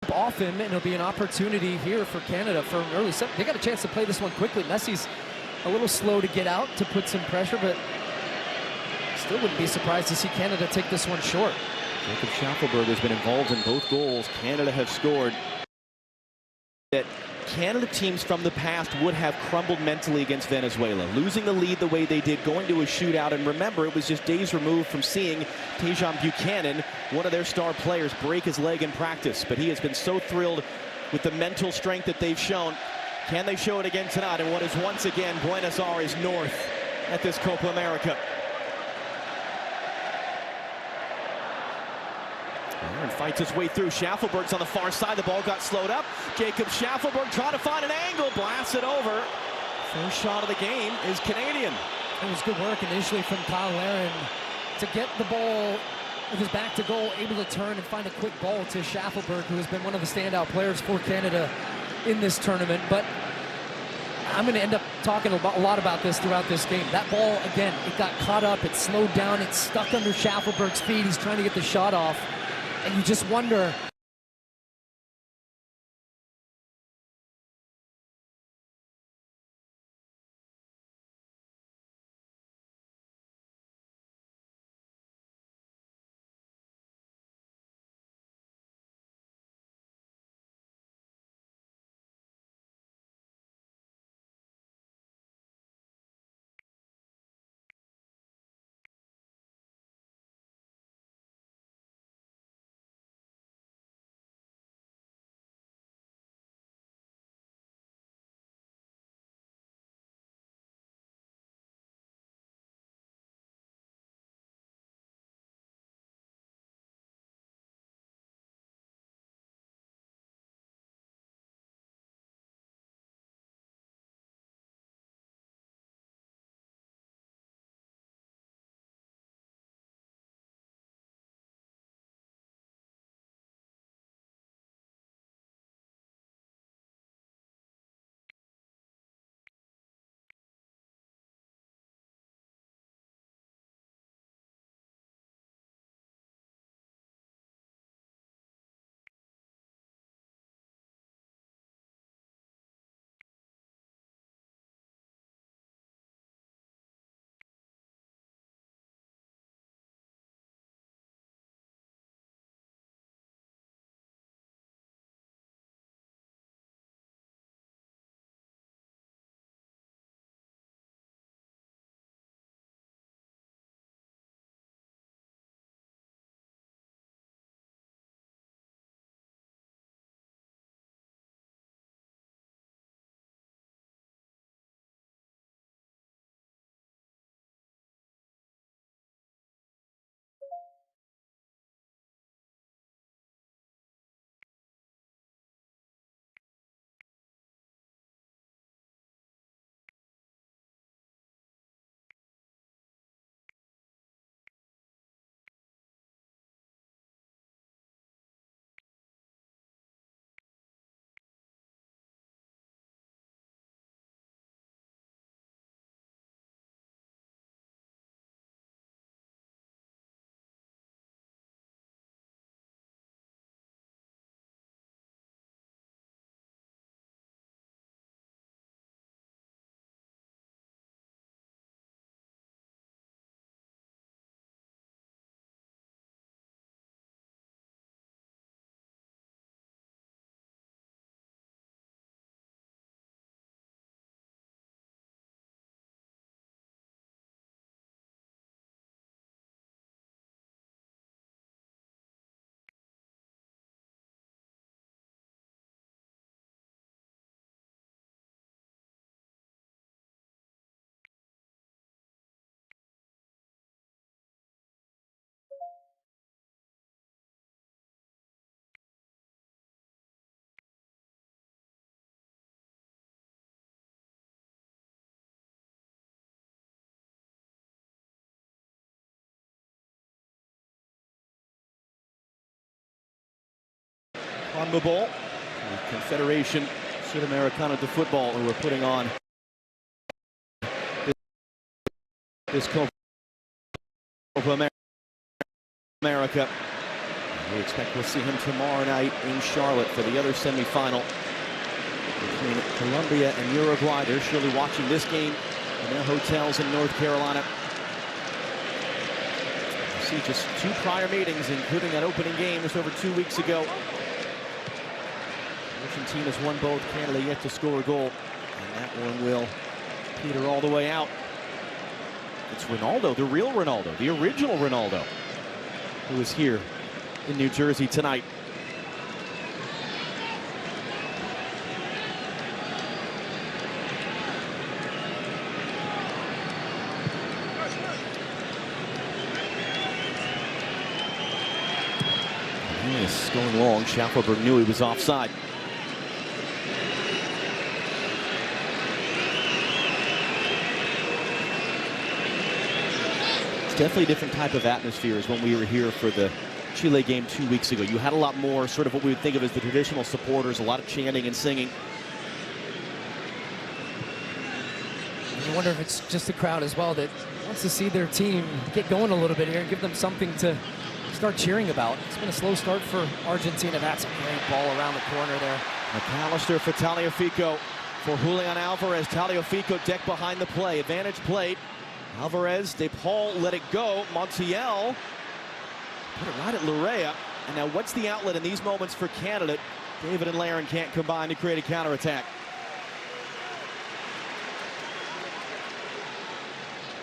jump off him, and it'll be an opportunity here for Canada for an early set. They got a chance to play this one quickly. Messi's a little slow to get out to put some pressure, but still wouldn't be surprised to see Canada take this one short. Jacob Schaffelberg has been involved in both goals Canada have scored. That Canada teams from the past would have crumbled mentally against Venezuela, losing the lead the way they did, going to a shootout. And remember, it was just days removed from seeing Tajon Buchanan, one of their star players, break his leg in practice. But he has been so thrilled with the mental strength that they've shown. Can they show it again tonight in what is once again Buenos Aires North at this Copa America? And fights his way through. Schaffelberg's on the far side. The ball got slowed up. Jacob Schaffelberg trying to find an angle. Blasts it over. First shot of the game is Canadian. It was good work initially from Kyle Larin to get the ball with his back to goal, able to turn and find a quick ball to Schaffelberg, who has been one of the standout players for Canada in this tournament. But I'm going to end up talking a lot about this throughout this game. That ball, again, it got caught up. It slowed down. It's stuck under Schaffelberg's feet. He's trying to get the shot off. And you just wonder, CONMEBOL, the Confederation Sudamericana de Football, who are putting on this Copa America. We expect we'll see him tomorrow night in Charlotte for the other semifinal between Colombia and Uruguay. They're surely watching this game in their hotels in North Carolina. You see just 2 prior meetings, including that opening game just over 2 weeks ago. Argentina's won both. Canada yet to score a goal, and that one will peter all the way out. It's Ronaldo, the real Ronaldo, the original Ronaldo, who is here in New Jersey tonight. Yes, going long. Schaffelberg knew he was offside. Definitely a different type of atmosphere as when we were here for the Chile game 2 weeks ago. You had a lot more sort of what we would think of as the traditional supporters, a lot of chanting and singing. You wonder if it's just the crowd as well that wants to see their team get going a little bit here and give them something to start cheering about. It's been a slow start for Argentina. That's a great ball around the corner there. McAllister for tagliafico for Julian Alvarez. Tagliafico deck behind the play. Advantage played. Alvarez, De Paul let it go. Montiel put it right at Larea. And now what's the outlet in these moments for Canada? David and Larin can't combine to create a counterattack.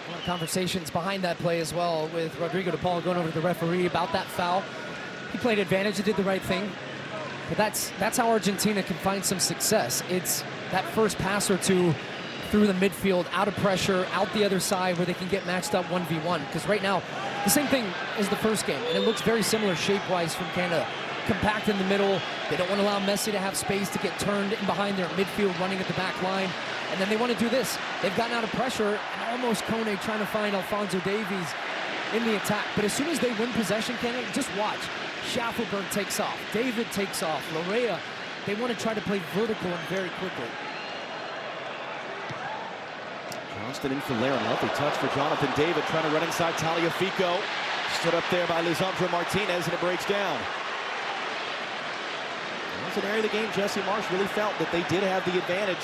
A lot of conversations behind that play as well, with Rodrigo De Paul going over to the referee about that foul. He played advantage and did the right thing. But that's how Argentina can find some success. It's that first pass or two through the midfield, out of pressure, out the other side where they can get matched up 1v1. Because right now, the same thing as the first game, and it looks very similar shape-wise from Canada. Compact in the middle. They don't want to allow Messi to have space to get turned in behind their midfield, running at the back line. And then they want to do this. They've gotten out of pressure, and almost Kone trying to find Alphonso Davies in the attack. But as soon as they win possession, Canada, just watch. Schaffelberg takes off. David takes off. Larea, they want to try to play vertical and very quickly. Johnston in for Larin. Lovely touch for Jonathan David, trying to run inside Tagliafico. Stood up there by Lisandro Martinez, and it breaks down. That's an area of the game Jesse Marsh really felt that they did have the advantage.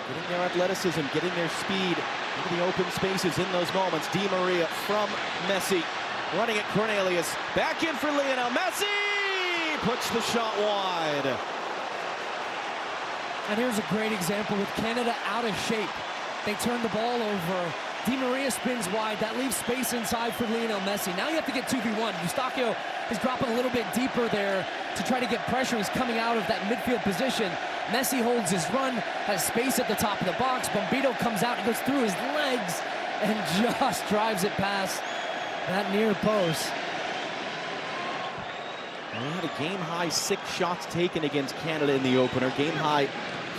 Getting their athleticism, getting their speed into the open spaces in those moments. Di Maria from Messi. Running at Cornelius. Back in for Lionel Messi! Puts the shot wide. And here's a great example with Canada out of shape. They turn the ball over. Di Maria spins wide. That leaves space inside for Lionel Messi. Now you have to get 2v1. Eustachio is dropping a little bit deeper there to try to get pressure. He's coming out of that midfield position. Messi holds his run, has space at the top of the box. Bombito comes out and goes through his legs and just drives it past that near post. They had a game-high 6 shots taken against Canada in the opener. Game-high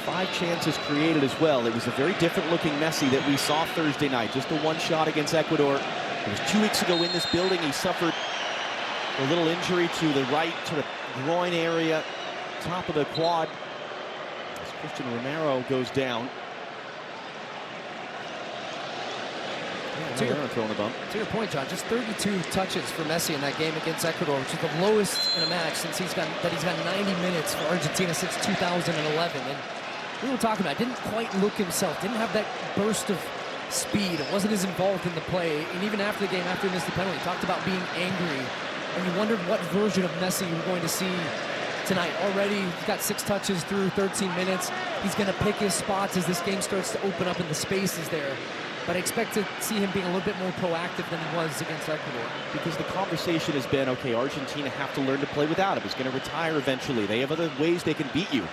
5 chances created as well. It was a very different-looking Messi that we saw Thursday night. Just the 1 shot against Ecuador. It was 2 weeks ago in this building. He suffered a little injury to the right sort of groin area, top of the quad. As Christian Romero goes down. To your point, John, just 32 touches for Messi in that game against Ecuador, which is the lowest in a match since he's got 90 minutes for Argentina since 2011. And we were talking about, didn't quite look himself, didn't have that burst of speed, it wasn't as involved in the play. And even after the game, after he missed the penalty, he talked about being angry. And you wondered what version of Messi you were going to see tonight. Already, he's got 6 touches through 13 minutes. He's going to pick his spots as this game starts to open up and the spaces there. But I expect to see him being a little bit more proactive than he was against Ecuador. Because the conversation has been, okay, Argentina have to learn to play without him. He's going to retire eventually. They have other ways they can beat you.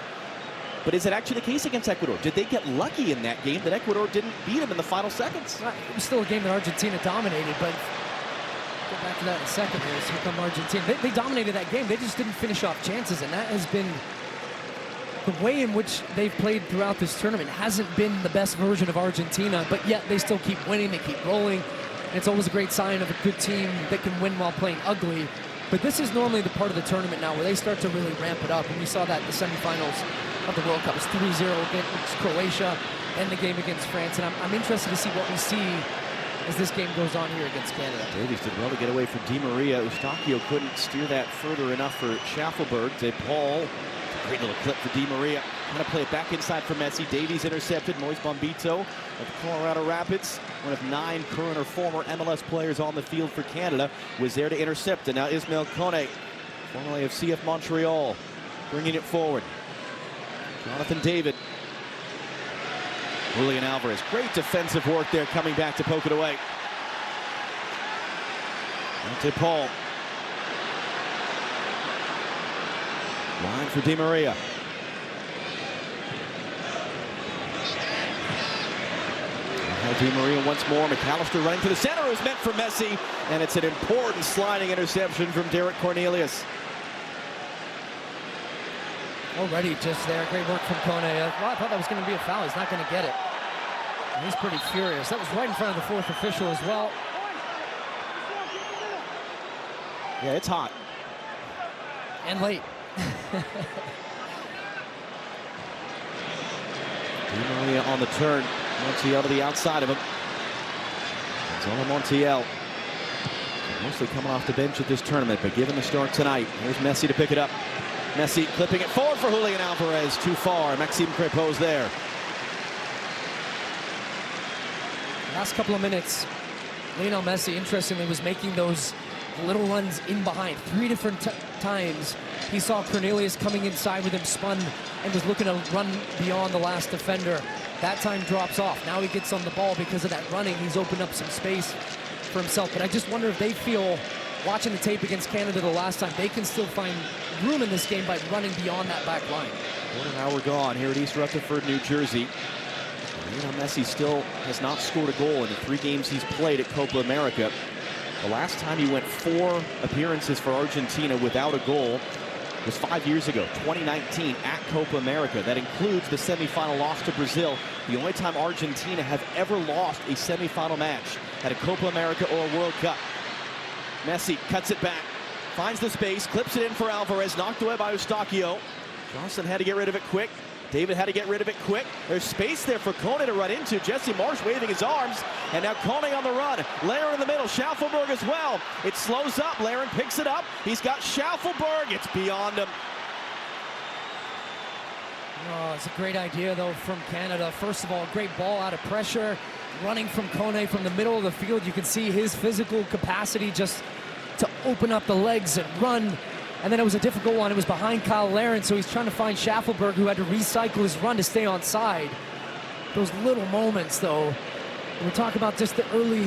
But is it actually the case against Ecuador? Did they get lucky in that game that Ecuador didn't beat them in the final seconds? It was still a game that Argentina dominated, but we'll get back to that in a second here. So here come Argentina. They dominated that game. They just didn't finish off chances, and that has been the way in which they've played throughout this tournament. Hasn't been the best version of Argentina, but yet they still keep winning, they keep rolling. And it's always a great sign of a good team that can win while playing ugly. But this is normally the part of the tournament now where they start to really ramp it up. And we saw that in the semifinals of the World Cup. It's 3-0 against Croatia and the game against France. And I'm interested to see what we see as this game goes on here against Canada. Davies did well to get away from Di Maria. Eustachio couldn't steer that further enough for Schaffelberg. De Paul, great little clip for Di Maria. Trying to play it back inside for Messi. Davies intercepted. Moise Bombito of Colorado Rapids, one of 9 current or former MLS players on the field for Canada, was there to intercept. And now Ismael Kone, formerly of CF Montreal, bringing it forward. Jonathan David. Julian Alvarez, great defensive work there, coming back to poke it away. De Paul. Line for Di Maria. Now Di Maria once more. McAllister running to the center, is meant for Messi, and it's an important sliding interception from Derek Cornelius. Already just there, great work from Kone. I thought that was going to be a foul. He's not going to get it. And he's pretty furious. That was right in front of the 4th official as well. Yeah, it's hot. And late. Di Maria on the turn. Montiel to the outside of him. Gonzalo Montiel. Mostly coming off the bench at this tournament, but given the start tonight, here's Messi to pick it up. Messi clipping it forward for Julian Alvarez. Too far. Maxime Crépeau's there. Last couple of minutes, Lionel Messi, interestingly, was making those little runs in behind. 3 different times he saw Cornelius coming inside with him, spun, and was looking to run beyond the last defender. That time drops off. Now he gets on the ball because of that running. He's opened up some space for himself. But I just wonder if they feel, watching the tape against Canada the last time, they can still find room in this game by running beyond that back line. Quarter hour gone here at East Rutherford, New Jersey. Lionel Messi still has not scored a goal in the 3 games he's played at Copa America. The last time he went 4 appearances for Argentina without a goal was 5 years ago, 2019, at Copa America. That includes the semifinal loss to Brazil, the only time Argentina have ever lost a semifinal match at a Copa America or a World Cup. Messi cuts it back, finds the space, clips it in for Alvarez, knocked away by Eustachio. Johnson had to get rid of it quick. David had to get rid of it quick. There's space there for Kone to run into. Jesse Marsch waving his arms. And now Kone on the run. Larin in the middle. Schaffelberg as well. It slows up. Larin picks it up. He's got Schaffelberg. It's beyond him. Oh, it's a great idea, though, from Canada. First of all, great ball out of pressure. Running from Kone from the middle of the field. You can see his physical capacity just to open up the legs and run. And then it was a difficult one. It was behind Kyle Larin, so he's trying to find Schaffelberg, who had to recycle his run to stay on side. Those little moments, though, we're talking about just the early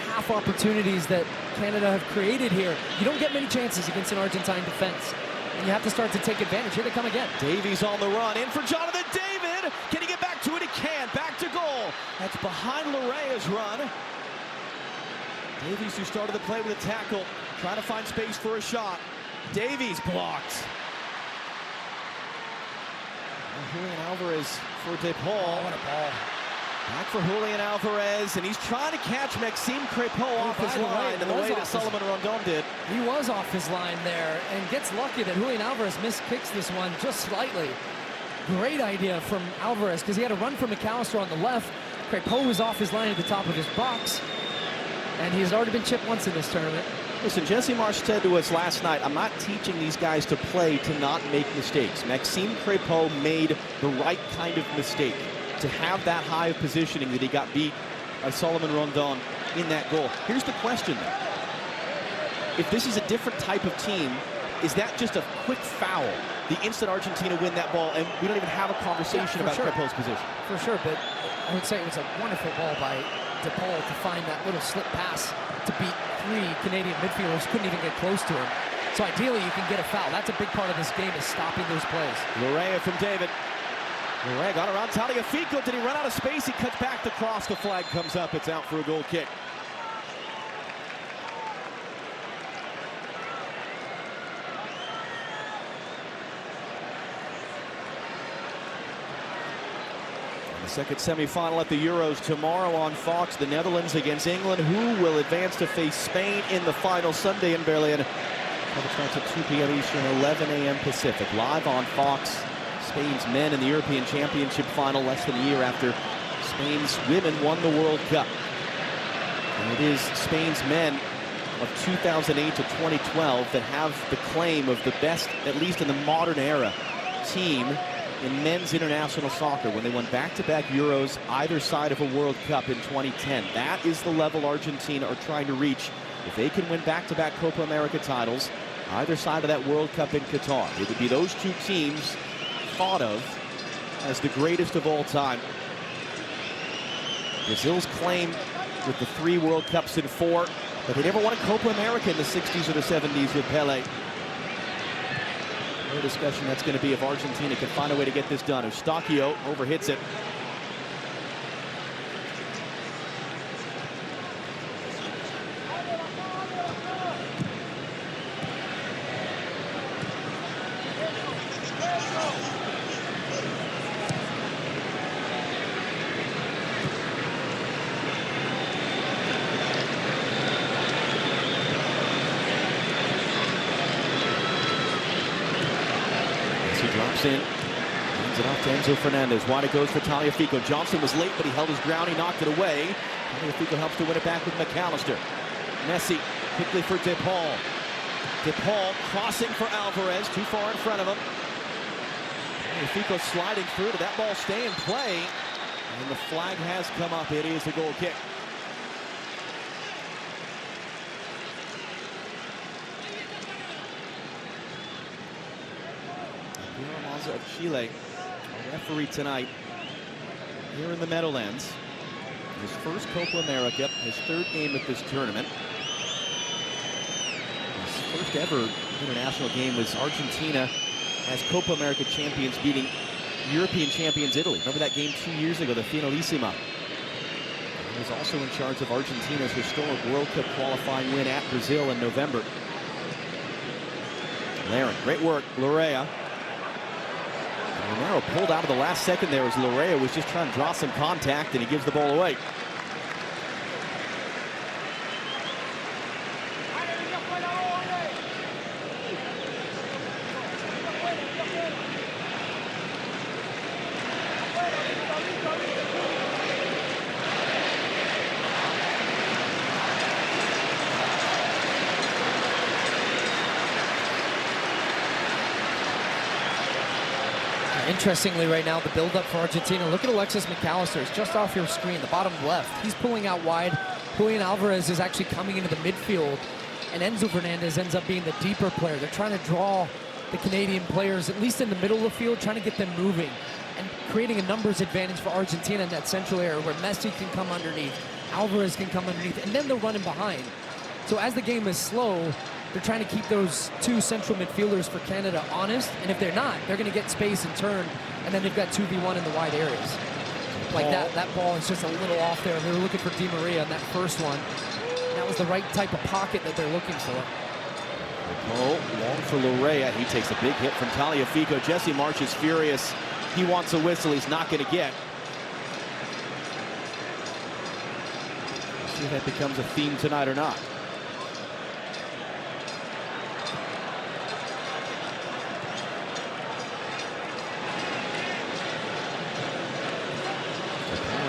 half opportunities that Canada have created here. You don't get many chances against an Argentine defense, and you have to start to take advantage. Here they come again. Davies on the run, in for Jonathan David. Can he get back to it? He can. Back to goal. That's behind Larea's run. Davies, who started the play with a tackle, trying to find space for a shot. Davies blocked. Julian Alvarez for De Paul. Oh, what a ball. Back for Julian Alvarez, and he's trying to catch Maxime Crépeau off his line in the way that Solomon Rondon did. He was off his line there and gets lucky that Julian Alvarez miskicks this one just slightly. Great idea from Alvarez because he had a run from McAllister on the left. Crépeau was off his line at the top of his box, and he's already been chipped once in this tournament. Listen, Jesse Marsch said to us last night, I'm not teaching these guys to play to not make mistakes. Maxime Crépeau made the right kind of mistake to have that high of positioning that he got beat by Solomon Rondon in that goal. Here's the question, though. If this is a different type of team, is that just a quick foul the instant Argentina win that ball, and we don't even have a conversation about Crépeau's position? For sure, but I would say it was a wonderful ball by De Paul to find that little slip pass to beat 3 Canadian midfielders, couldn't even get close to him. So ideally you can get a foul. That's a big part of this game, is stopping those plays. Larea from David. Larea got around Tagliafico. Did he run out of space? He cuts back the cross. The flag comes up. It's out for a goal kick. The second semifinal at the Euros tomorrow on Fox. The Netherlands against England, who will advance to face Spain in the final Sunday in Berlin. Coverage starts at 2 p.m. Eastern, 11 a.m. Pacific. Live on Fox. Spain's men in the European Championship final less than a year after Spain's women won the World Cup. And it is Spain's men of 2008 to 2012 that have the claim of the best, at least in the modern era, team in men's international soccer when they won back-to-back Euros either side of a World Cup in 2010. That is the level Argentina are trying to reach if they can win back-to-back Copa America titles either side of that World Cup in Qatar. It would be those two teams thought of as the greatest of all time. Brazil's claim with the 3 World Cups in 4, but they never won a Copa America in the 60s or the 70s with Pelé. No discussion that's going to be if Argentina can find a way to get this done. Eustachio overhits it. Drops in, hands it off to Enzo Fernandez. Wide it goes for Tagliafico. Johnson was late, but he held his ground. He knocked it away. Tagliafico helps to win it back with McAllister. Messi quickly for De Paul. De Paul crossing for Alvarez, too far in front of him. Tagliafico sliding through. Did that ball stay in play? And the flag has come up. It is a goal kick. Of Chile, a referee tonight here in the Meadowlands. His first Copa America, his 3rd game at this tournament. His first ever international game was Argentina as Copa America champions beating European champions Italy. Remember that game 2 years ago, the Finalissima. He was also in charge of Argentina's historic World Cup qualifying win at Brazil in November. Laren, great work, Lorea. Romero pulled out of the last second there as Lorea was just trying to draw some contact, and he gives the ball away. Interestingly, right now, the build-up for Argentina. Look at Alexis McAllister. It's just off your screen, the bottom left. He's pulling out wide. Julian Alvarez is actually coming into the midfield, and Enzo Fernandez ends up being the deeper player. They're trying to draw the Canadian players, at least in the middle of the field, trying to get them moving and creating a numbers advantage for Argentina in that central area where Messi can come underneath, Alvarez can come underneath, and then they're running behind. So as the game is slow, they're trying to keep those 2 central midfielders for Canada honest, and if they're not, they're going to get space and turn, and then they've got 2v1 in the wide areas. Like that ball is just a little off there. They were looking for Di Maria on that first one. That was the right type of pocket that they're looking for. Oh, long for Lorea. He takes a big hit from Tagliafico. Jesse Marsch is furious. He wants a whistle. He's not going to get. Let's see if that becomes a theme tonight or not.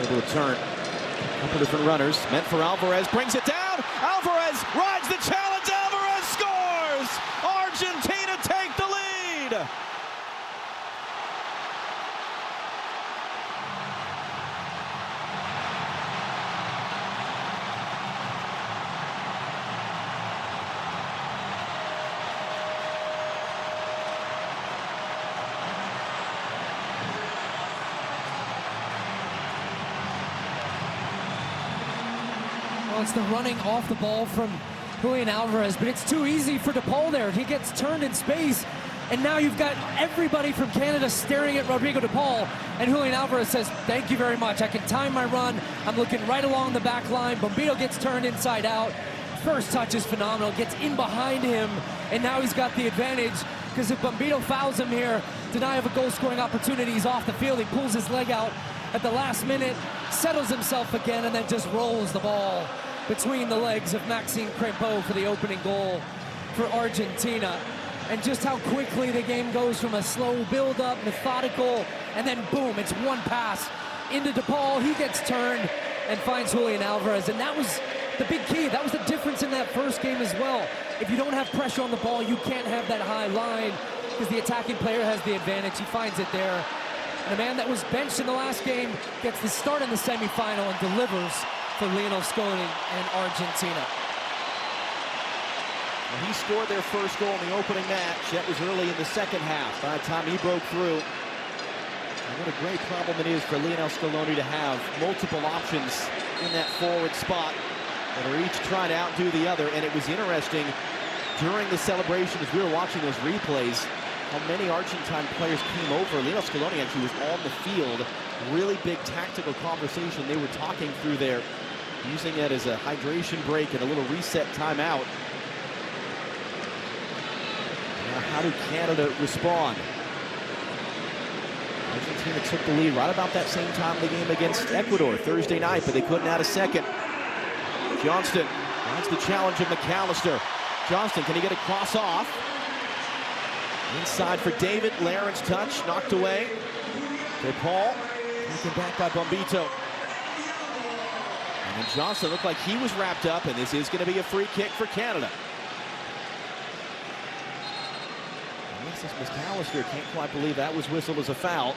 Able to turn. A couple different runners. Meant for Alvarez. Brings it down. Alvarez rides the challenge. Alvarez scores! Argentina take the lead! Well, it's the running off the ball from Julian Alvarez, but it's too easy for De Paul there. He gets turned in space, and now you've got everybody from Canada staring at Rodrigo De Paul, and Julian Alvarez says, thank you very much. I can time my run. I'm looking right along the back line. Bombito gets turned inside out. First touch is phenomenal. Gets in behind him, and now he's got the advantage, because if Bombito fouls him here, Denai of a goal-scoring opportunity. He's off the field. He pulls his leg out at the last minute, settles himself again, and then just rolls the ball between the legs of Maxime Crépeau for the opening goal for Argentina. And just how quickly the game goes from a slow build-up, methodical, and then boom, it's one pass into De Paul. He gets turned and finds Julian Alvarez, and that was the big key. That was the difference in that first game as well. If you don't have pressure on the ball, you can't have that high line because the attacking player has the advantage. He finds it there. And a man that was benched in the last game gets the start in the semifinal and delivers for Lionel Scaloni and Argentina. Well, he scored their first goal in the opening match. That was early in the second half. By the time he broke through. And what a great problem it is for Lionel Scaloni to have multiple options in that forward spot that are each trying to outdo the other. And it was interesting during the celebration as we were watching those replays how many Argentine players came over. Lionel Scaloni actually was on the field. Really big tactical conversation they were talking through there, using it as a hydration break and a little reset timeout. Now how do Canada respond? Argentina took the lead right about that same time of the game against Ecuador Thursday night, but they couldn't add a second. Johnston, that's the challenge of McAllister. Johnston, can he get a cross off? Inside for David, Laren's touch, knocked away. To Paul, taken back by Bombito. And then Johnston looked like he was wrapped up, and this is going to be a free kick for Canada. Alexis McAllister can't quite believe that was whistled as a foul.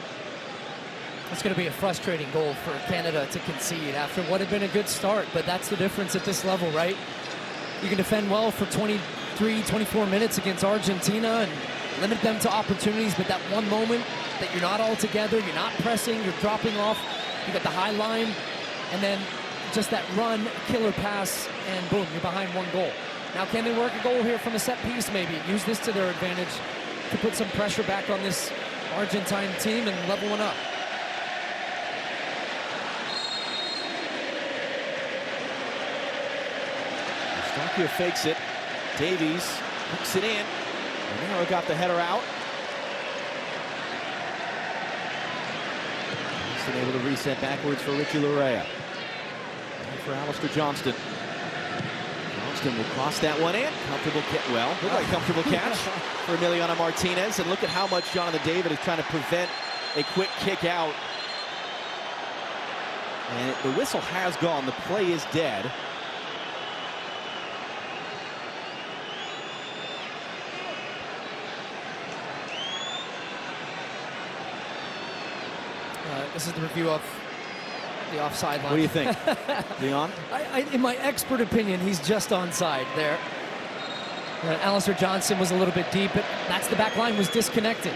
It's going to be a frustrating goal for Canada to concede after what had been a good start, but that's the difference at this level, right? You can defend well for 23, 24 minutes against Argentina and limit them to opportunities, but that one moment that you're not all together, you're not pressing, you're dropping off, you got the high line, and then just that run, killer pass, and boom, you're behind one goal. Now, can they work a goal here from a set piece maybe? Use this to their advantage to put some pressure back on this Argentine team and level one up. Starkia fakes it. Davies hooks it in. Romero got the header out. He's been able to reset backwards for Richie Larea. And for Alistair Johnston. Johnston will cross that one in. Comfortable catch. Well, looked like a comfortable catch for Emiliano Martinez. And look at how much Jonathan David is trying to prevent a quick kick out. And the whistle has gone. The play is dead. This is the review of the offside line. What do you think, Leon? In my expert opinion, he's just onside there. Alistair Johnston was a little bit deep, but that's the back line was disconnected.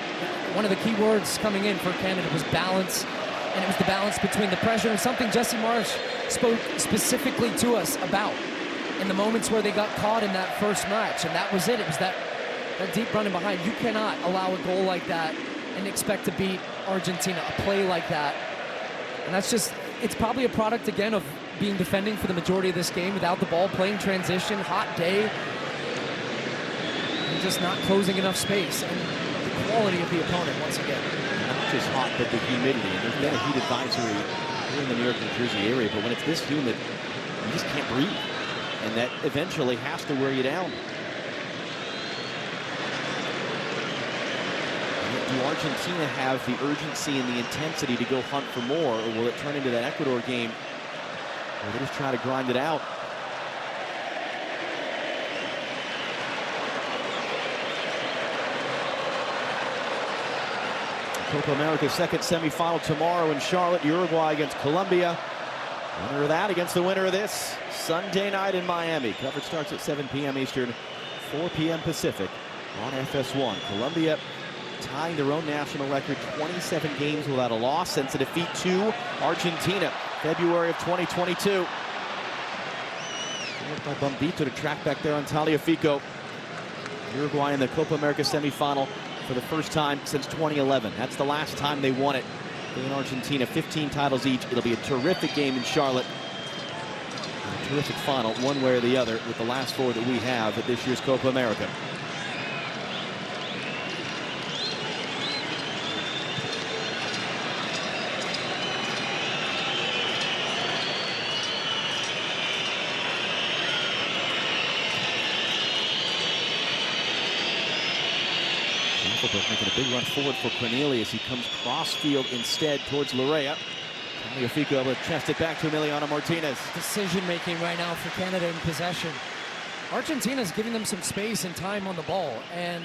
One of the key words coming in for Canada was balance, and it was the balance between the pressure and something Jesse Marsh spoke specifically to us about in the moments where they got caught in that first match, and that was it. It was that deep running behind. You cannot allow a goal like that and expect to beat Argentina, a play like that. And that's just, it's probably a product, again, of being defending for the majority of this game without the ball, playing transition, hot day, and just not closing enough space. And the quality of the opponent, once again. Not just hot, but the humidity. And there's been a heat advisory here in the New York, New Jersey area, but when it's this humid, you just can't breathe. And that eventually has to wear you down. Do Argentina have the urgency and the intensity to go hunt for more, or will it turn into that Ecuador game where they just try to grind it out? Copa America's second semifinal tomorrow in Charlotte. Uruguay against Colombia. Winner of that against the winner of this Sunday night in Miami. Coverage starts at 7 p.m. Eastern, 4 p.m. Pacific on FS1. Colombia tying their own national record, 27 games without a loss since a defeat to Argentina, February of 2022. Worked by Bombito to track back there on tagliafico. Uruguay in the Copa America semifinal for the first time since 2011. That's the last time they won it in Argentina. 15 titles each. It'll be a terrific game in Charlotte. A terrific final, one way or the other, with the last four that we have at this year's Copa America. Making a big run forward for Cornelius. He comes cross field instead towards Larea. Tagliafico able to chest it back to Emi Martinez. Decision making right now for Canada in possession. Argentina's giving them some space and time on the ball, and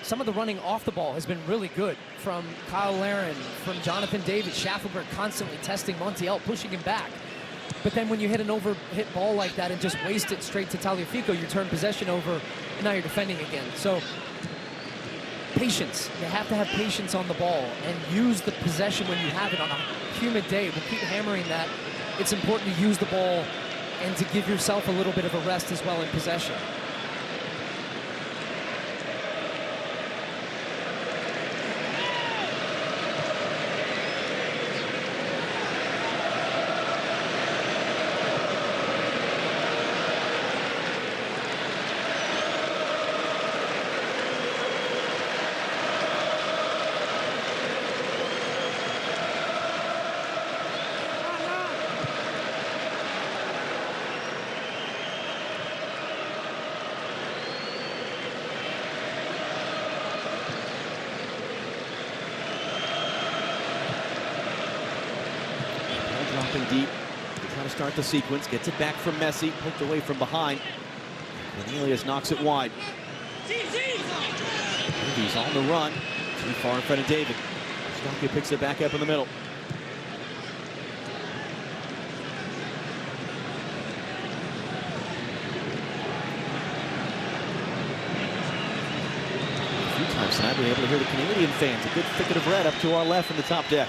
some of the running off the ball has been really good from Kyle Larin, from Jonathan Davies. Schaffelberg constantly testing Montiel, pushing him back. But then when you hit an overhit ball like that and just waste it straight to Tagliafico, you turn possession over, and now you're defending again. So patience. You have to have patience on the ball and use the possession when you have it on a humid day. We'll keep hammering that. It's important to use the ball and to give yourself a little bit of a rest as well in possession. Dropping deep to try to start the sequence. Gets it back from Messi. Poked away from behind. Elias knocks it wide. Davies on the run. Too far in front of David. Stocky picks it back up in the middle. A few times tonight we're able to hear the Canadian fans. A good thicket of red up to our left in the top deck.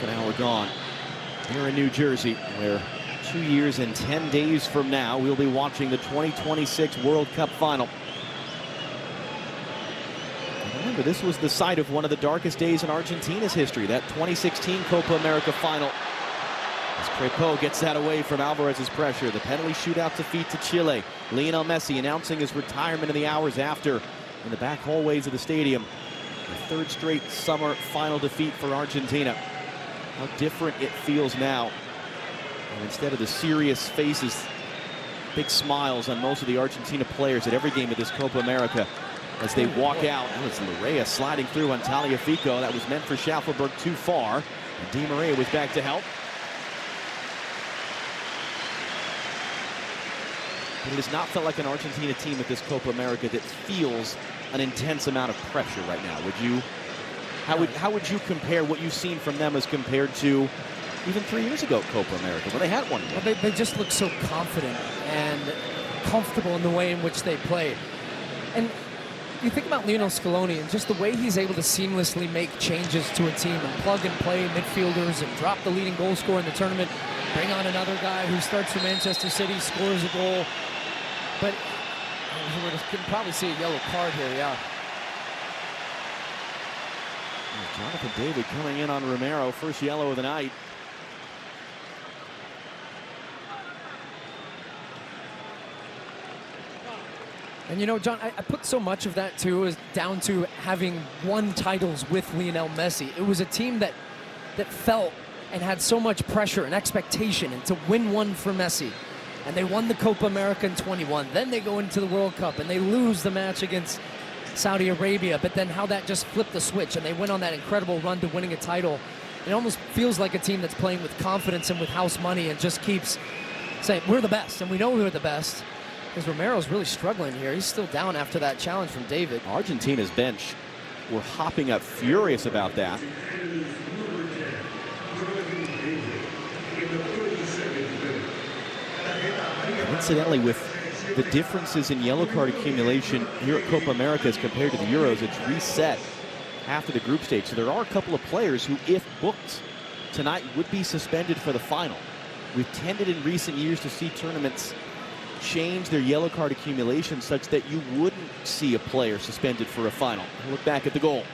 An hour gone here in New Jersey, where 2 years and 10 days from now we'll be watching the 2026 World Cup final. And remember, this was the site of one of the darkest days in Argentina's history, that 2016 Copa America final. As Crepeau gets that away from Alvarez's pressure, the penalty shootout defeat to Chile. Lionel Messi announcing his retirement in the hours after in the back hallways of the stadium. The third straight summer final defeat for Argentina. How different it feels now. And instead of the serious faces, big smiles on most of the Argentina players at every game of this Copa America as they walk out. That was Larrea sliding through on Tagliafico. That was meant for Schaffelberg too far. And Di Maria was back to help. But it has not felt like an Argentina team at this Copa America that feels an intense amount of pressure right now. Would you? How would you compare what you've seen from them as compared to even 3 years ago at Copa America, where they had one? Well, they just look so confident and comfortable in the way in which they play. And you think about Lionel Scaloni and just the way he's able to seamlessly make changes to a team and plug and play midfielders and drop the leading goal scorer in the tournament, bring on another guy who starts for Manchester City, scores a goal. But you can probably see a yellow card here, yeah. Jonathan David coming in on Romero, first yellow of the night. And you know, John, I put so much of that too is down to having won titles with Lionel Messi. It was a team that felt and had so much pressure and expectation, and to win one for Messi. And they won the Copa America in 21. Then they go into the World Cup and they lose the match against Saudi Arabia, but then how that just flipped the switch and they went on that incredible run to winning a title. It almost feels like a team that's playing with confidence and with house money and just keeps saying, we're the best, and we know we're the best. Because Romero's really struggling here. He's still down after that challenge from David. Argentina's bench were hopping up furious about that. Incidentally, with the differences in yellow card accumulation here at Copa America as compared to the Euros, it's reset after the group stage. So there are a couple of players who, if booked tonight, would be suspended for the final. We've tended in recent years to see tournaments change their yellow card accumulation such that you wouldn't see a player suspended for a final. Look back at the goal.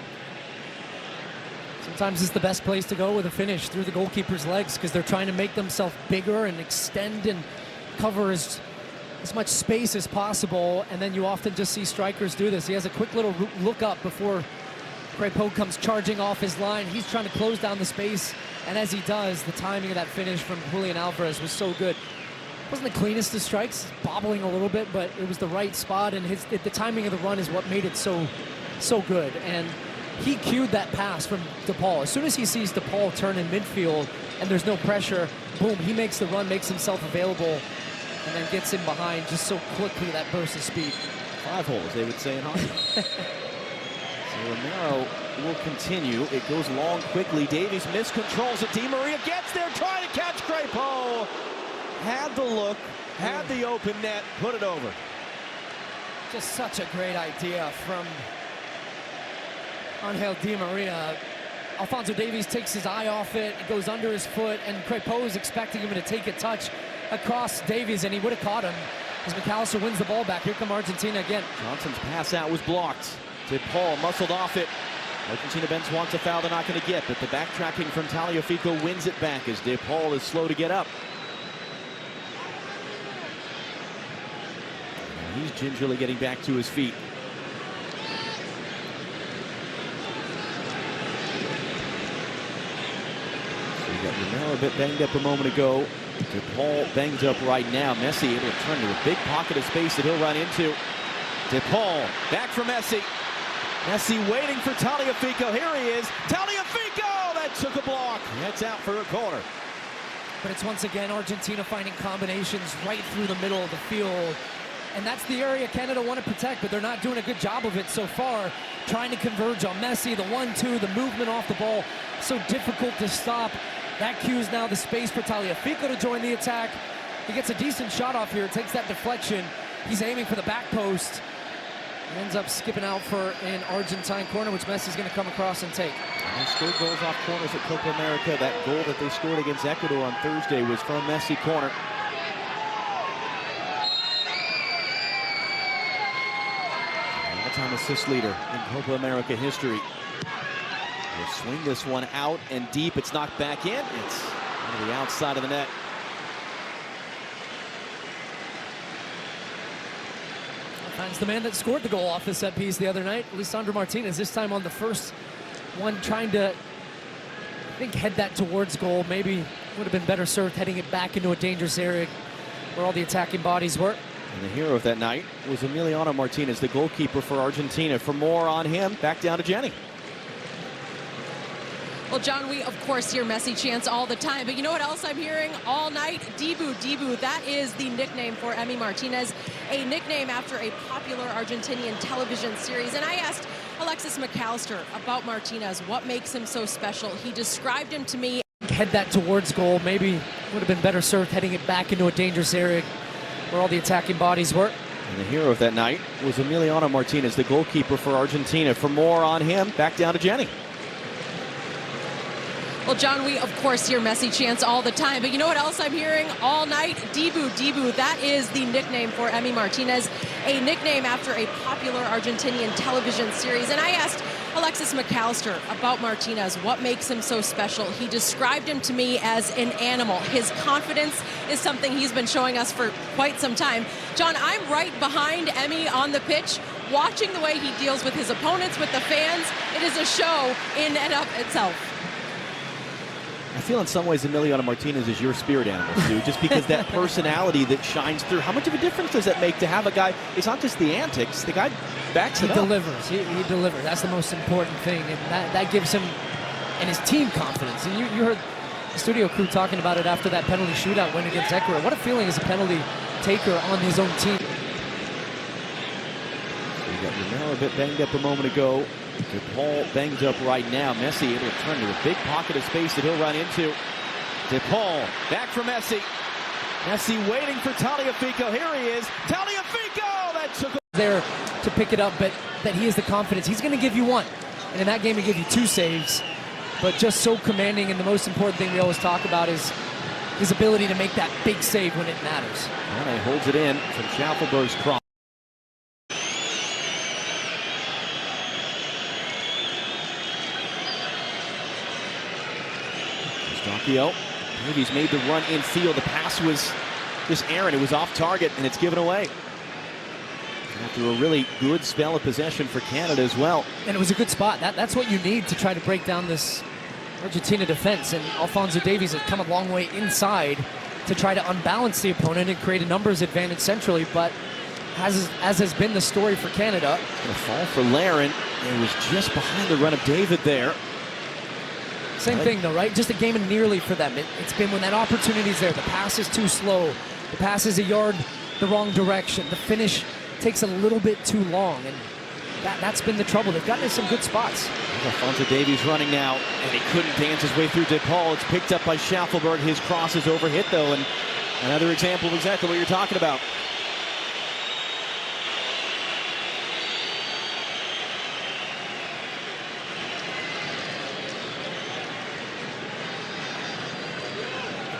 Sometimes it's the best place to go with a finish, through the goalkeeper's legs, because they're trying to make themselves bigger and extend and cover as much space as possible, and then you often just see strikers do this. He has a quick little look up before Crepeau comes charging off his line. He's trying to close down the space, and as he does, the timing of that finish from Julian Alvarez was so good. Wasn't the cleanest of strikes, bobbling a little bit, but it was the right spot, and the timing of the run is what made it so good. And he cued that pass from DePaul. As soon as he sees DePaul turn in midfield and there's no pressure, boom, he makes the run, makes himself available, and then gets in behind just so quickly, that burst of speed. 5 holes, they would say in hockey. So Romero will continue. It goes long quickly. Davies miscontrols it. Di Maria gets there, trying to catch Crepeau. Had the look, had the open net, put it over. Just such a great idea from Angel Di Maria. Alphonso Davies takes his eye off it, it goes under his foot, and Crepeau is expecting him to take a touch across Davies, and he would have caught him as McAllister wins the ball back. Here come Argentina again. Johnson's pass out was blocked. DePaul muscled off it. Argentina bench wants a foul they're not going to get, but the backtracking from Tagliafico wins it back as DePaul is slow to get up. And he's gingerly getting back to his feet. So we got Romero a bit banged up a moment ago. DePaul banged up right now. Messi able to turn to a big pocket of space that he'll run into. DePaul back for Messi. Messi waiting for Tagliafico. Here he is. Tagliafico! That took a block. That's out for a corner. But it's once again Argentina finding combinations right through the middle of the field. And that's the area Canada want to protect, but they're not doing a good job of it so far. Trying to converge on Messi, the 1-2, the movement off the ball. So difficult to stop. That cues now the space for Tagliafico to join the attack. He gets a decent shot off here, takes that deflection. He's aiming for the back post. He ends up skipping out for an Argentine corner, which Messi's going to come across and take. They scored goals off corners at Copa America. That goal that they scored against Ecuador on Thursday was from Messi corner. All-time assist leader in Copa America history. They'll swing this one out and deep. It's knocked back in. It's on the outside of the net. Finds the man that scored the goal off the set piece the other night, Lisandro Martinez, this time on the first one, trying to, I think, head that towards goal. Maybe would have been better served heading it back into a dangerous area where all the attacking bodies were. And the hero of that night was Emiliano Martinez, the goalkeeper for Argentina. For more on him, back down to Jenny. Well, John, we, of course, hear Messi chants all the time, but you know what else I'm hearing all night? Dibu, Dibu. That is the nickname for Emi Martinez, a nickname after a popular Argentinian television series. And I asked Alexis McAllister about Martinez, what makes him so special. He described him to me. Head that towards goal. Maybe would have been better served heading it back into a dangerous area where all the attacking bodies were. And the hero of that night was Emiliano Martinez, the goalkeeper for Argentina. For more on him, back down to Jenny. Well, John, we, of course, hear Messi chants all the time, but you know what else I'm hearing all night? Dibu, Dibu. That is the nickname for Emi Martinez, a nickname after a popular Argentinian television series. And I asked Alexis McAllister about Martinez, what makes him so special. He described him to me as an animal. His confidence is something he's been showing us for quite some time. John, I'm right behind Emi on the pitch, watching the way he deals with his opponents, with the fans. It is a show in and of itself. I feel in some ways Emiliano Martinez is your spirit animal, Stu, just because that personality that shines through. How much of a difference does that make to have a guy? It's not just the antics. The guy backs it up. He delivers. He delivers. That's the most important thing, and that gives him and his team confidence. And you heard the studio crew talking about it after that penalty shootout win against Ecuador. What a feeling as a penalty taker on his own team. We got Romero a bit banged up a moment ago. DePaul banged up right now. Messi able to turn to a big pocket of space that he'll run into. DePaul back for Messi. Messi waiting for Tagliafico. Here he is. Tagliafico! That took there to pick it up, but that he has the confidence. He's going to give you one. And in that game, he gave you 2 saves. But just so commanding, and the most important thing we always talk about is his ability to make that big save when it matters. And he holds it in from Schaffelberg's cross. Davies made the run infield. The pass was just errant. It was off target, and it's given away. After a really good spell of possession for Canada as well. And it was a good spot. That's what you need to try to break down this Argentina defense. And Alphonso Davies has come a long way inside to try to unbalance the opponent and create a numbers advantage centrally, but as has been the story for Canada. Gonna fall for Larin. It was just behind the run of David there. Same thing though, right? Just a game of nearly for them. It's been when that opportunity's there, the pass is too slow, the pass is a yard the wrong direction, the finish takes a little bit too long, and that's been the trouble. They've gotten in some good spots. Alfonso Davies running now, and he couldn't dance his way through DePaul. It's picked up by Schaffelberg. His cross is overhit though, and another example of exactly what you're talking about.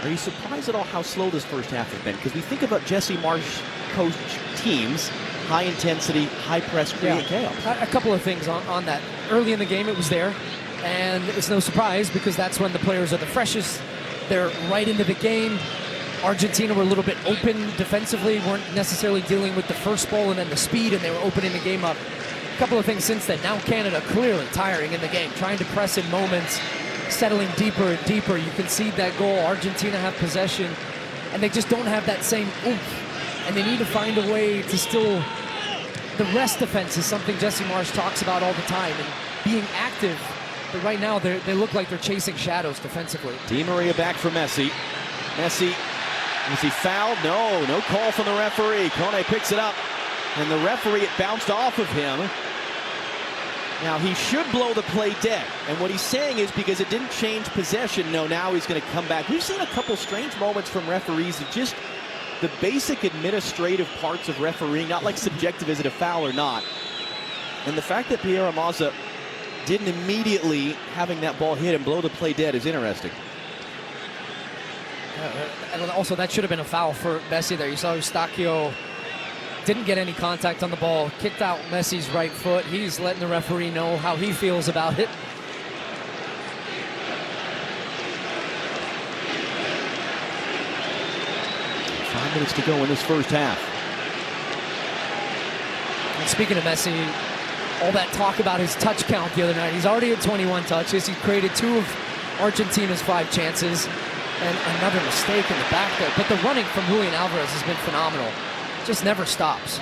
Are you surprised at all how slow this first half has been? Because we think about Jesse Marsh coach teams, high intensity, high press, create chaos. A couple of things on that. Early in the game, it was there, and it's no surprise because that's when the players are the freshest. They're right into the game. Argentina were a little bit open defensively, weren't necessarily dealing with the first ball and then the speed, and they were opening the game up. A couple of things since then. Now Canada clearly tiring in the game, trying to press in moments, settling deeper and deeper. You concede that goal. Argentina have possession, and they just don't have that same oomph. And they need to find a way to still... The rest defense is something Jesse Marsh talks about all the time, and being active. But right now, they look like they're chasing shadows defensively. Di Maria back for Messi. Messi, is he fouled? No, no call from the referee. Kone picks it up, and the referee, it bounced off of him. Now, he should blow the play dead. And what he's saying is because it didn't change possession, no, now he's going to come back. We've seen a couple strange moments from referees of just the basic administrative parts of refereeing, not like subjective, is it a foul or not. And the fact that Pierre Amaza didn't immediately, having that ball hit and blow the play dead, is interesting. And also, that should have been a foul for Messi there. You saw Eustachio didn't get any contact on the ball, kicked out Messi's right foot. He's letting the referee know how he feels about it. 5 minutes to go in this first half. And speaking of Messi, all that talk about his touch count the other night, he's already at 21 touches. He's created 2 of Argentina's 5 chances, and another mistake in the back there. But the running from Julian Alvarez has been phenomenal. Just never stops.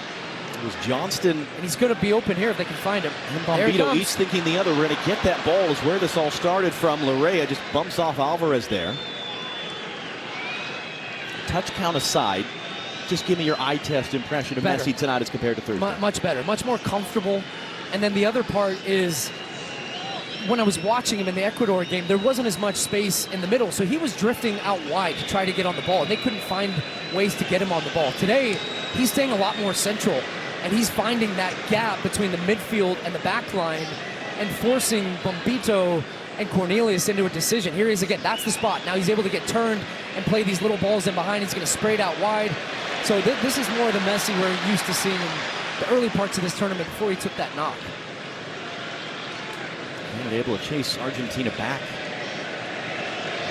It was Johnston. And he's going to be open here if they can find him. And Bombito, each thinking the other. We're going to get that ball is where this all started from. Larrea just bumps off Alvarez there. Touch count aside, just give me your eye test impression of Messi tonight as compared to Thursday. Much better, much more comfortable. And then the other part is, when I was watching him in the Ecuador game, there wasn't as much space in the middle, so he was drifting out wide to try to get on the ball, and they couldn't find ways to get him on the ball. Today, he's staying a lot more central, and he's finding that gap between the midfield and the back line and forcing Bombito and Cornelius into a decision. Here he is again. That's the spot. Now he's able to get turned and play these little balls in behind. He's going to spray it out wide. So this is more the Messi we're used to seeing in the early parts of this tournament before he took that knock. And able to chase Argentina back.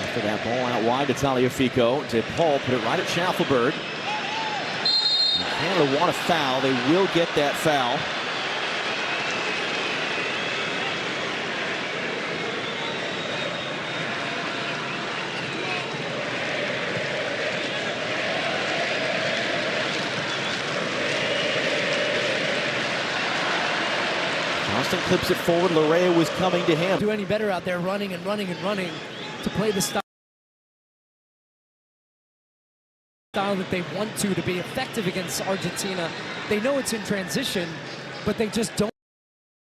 After that ball out wide to Tagliafico. DePaul put it right at Schaffelberg. Canada want a foul. They will get that foul. Johnston clips it forward. Larrea was coming to him. Do any better out there, running and running and running to play the style that they want to be effective against Argentina. They know it's in transition, but they just don't.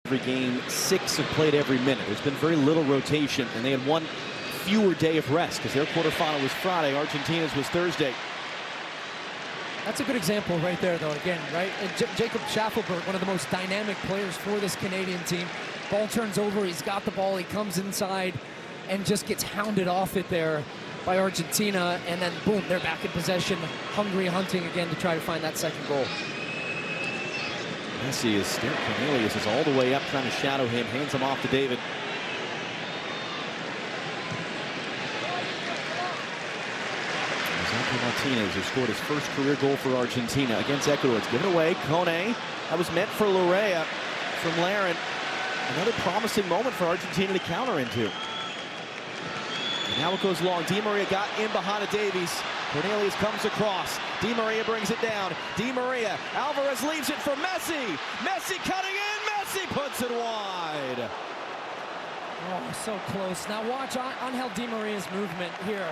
Every game, 6 have played every minute. There's been very little rotation, and they had one fewer day of rest because their quarterfinal was Friday. Argentina's was Thursday. That's a good example right there, though, again, right? And Jacob Schaffelberg, one of the most dynamic players for this Canadian team. Ball turns over, he's got the ball, he comes inside and just gets hounded off it there by Argentina, and then boom, they're back in possession, hungry, hunting again to try to find that second goal. Messi is still, Cornelius is all the way up trying to shadow him, hands him off to David. Emi Martinez, who scored his first career goal for Argentina against Ecuador. It's given away. Kone, that was meant for Larrea from Larin. Another promising moment for Argentina to counter into. And now it goes long. Di Maria got in behind a Davies. Cornelius comes across. Di Maria brings it down. Di Maria. Alvarez leaves it for Messi. Messi cutting in. Messi puts it wide. Oh, so close. Now watch Angel Di Maria's movement here.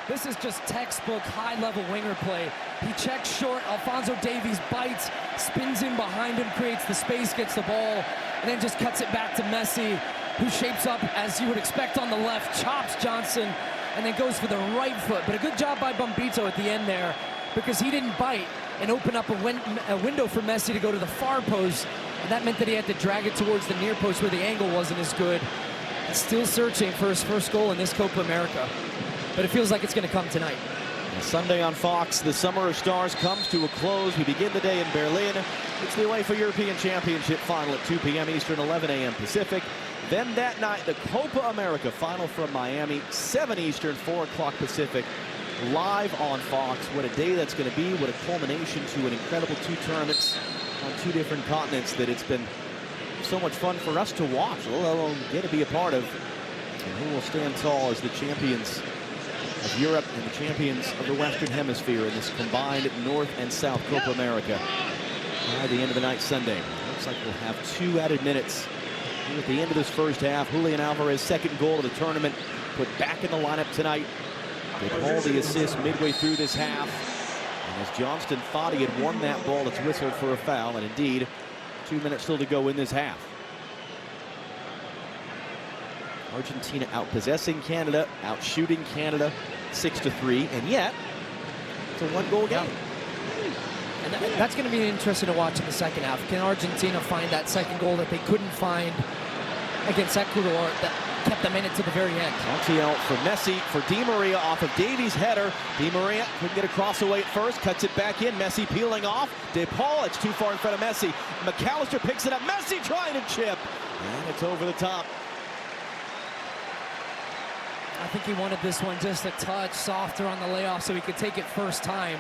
This is just textbook high-level winger play. He checks short. Alphonso Davies bites, spins in behind him, creates the space, gets the ball, and then just cuts it back to Messi, who shapes up as you would expect on the left, chops Johnson, and then goes for the right foot. But a good job by Bombito at the end there, because he didn't bite and open up a window for Messi to go to the far post, and that meant that he had to drag it towards the near post where the angle wasn't as good. And still searching for his first goal in this Copa America. But it feels like it's going to come tonight. Sunday on Fox, the Summer of Stars comes to a close. We begin the day in Berlin. It's the UEFA European Championship final at 2 p.m. Eastern, 11 a.m. Pacific. Then that night, the Copa America final from Miami, 7 Eastern, 4 o'clock Pacific, live on Fox. What a day that's going to be. What a culmination to an incredible 2 tournaments on 2 different continents that it's been so much fun for us to watch, let alone get to be a part of. And who will stand tall as the champions of Europe and the champions of the Western Hemisphere in this combined North and South Copa America by the end of the night Sunday. Looks like we'll have 2 added minutes here at the end of this first half. Julian Alvarez, second goal of the tournament, put back in the lineup tonight. They called the assist midway through this half. And as Johnston thought he had won that ball, it's whistled for a foul, and indeed, 2 minutes still to go in this half. Argentina out-possessing Canada, out-shooting Canada 6-3, and yet it's a 1-goal game. And that's going to be interesting to watch in the second half. Can Argentina find that second goal that they couldn't find against Ecuador that kept them in it to the very end? Montiel for Messi, for Di Maria off of Davies' header. Di Maria couldn't get across away at first, cuts it back in. Messi peeling off. De Paul, it's too far in front of Messi. McAllister picks it up. Messi trying to chip, and it's over the top. I think he wanted this one just a touch softer on the layoff so he could take it first time.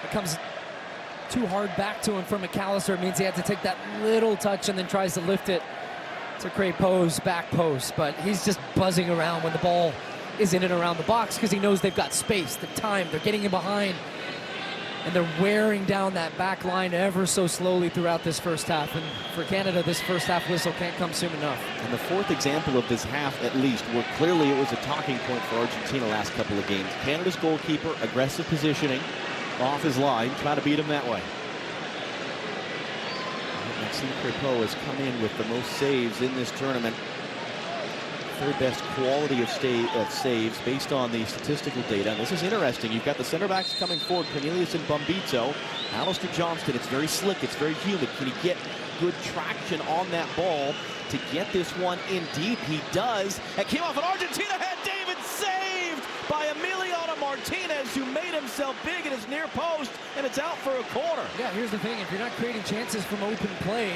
It comes too hard back to him from McAllister. It means he had to take that little touch and then tries to lift it to create back post. But he's just buzzing around when the ball is in and around the box because he knows they've got space, the time. They're getting in behind, and they're wearing down that back line ever so slowly throughout this first half. And for Canada, this first half whistle can't come soon enough. And the fourth example of this half, at least, where clearly it was a talking point for Argentina last couple of games. Canada's goalkeeper, aggressive positioning off his line, trying to beat him that way. Maxime Crépeau has come in with the most saves in this tournament. Third best quality of saves based on the statistical data. And this is interesting. You've got the center backs coming forward, Cornelius and Bombito. Alistair Johnston, it's very slick, it's very humid. Can he get good traction on that ball to get this one in deep? He does. It came off an Argentina head. David saved by Emiliano Martinez, who made himself big in his near post, and it's out for a corner. Yeah, here's the thing. If you're not creating chances from open play,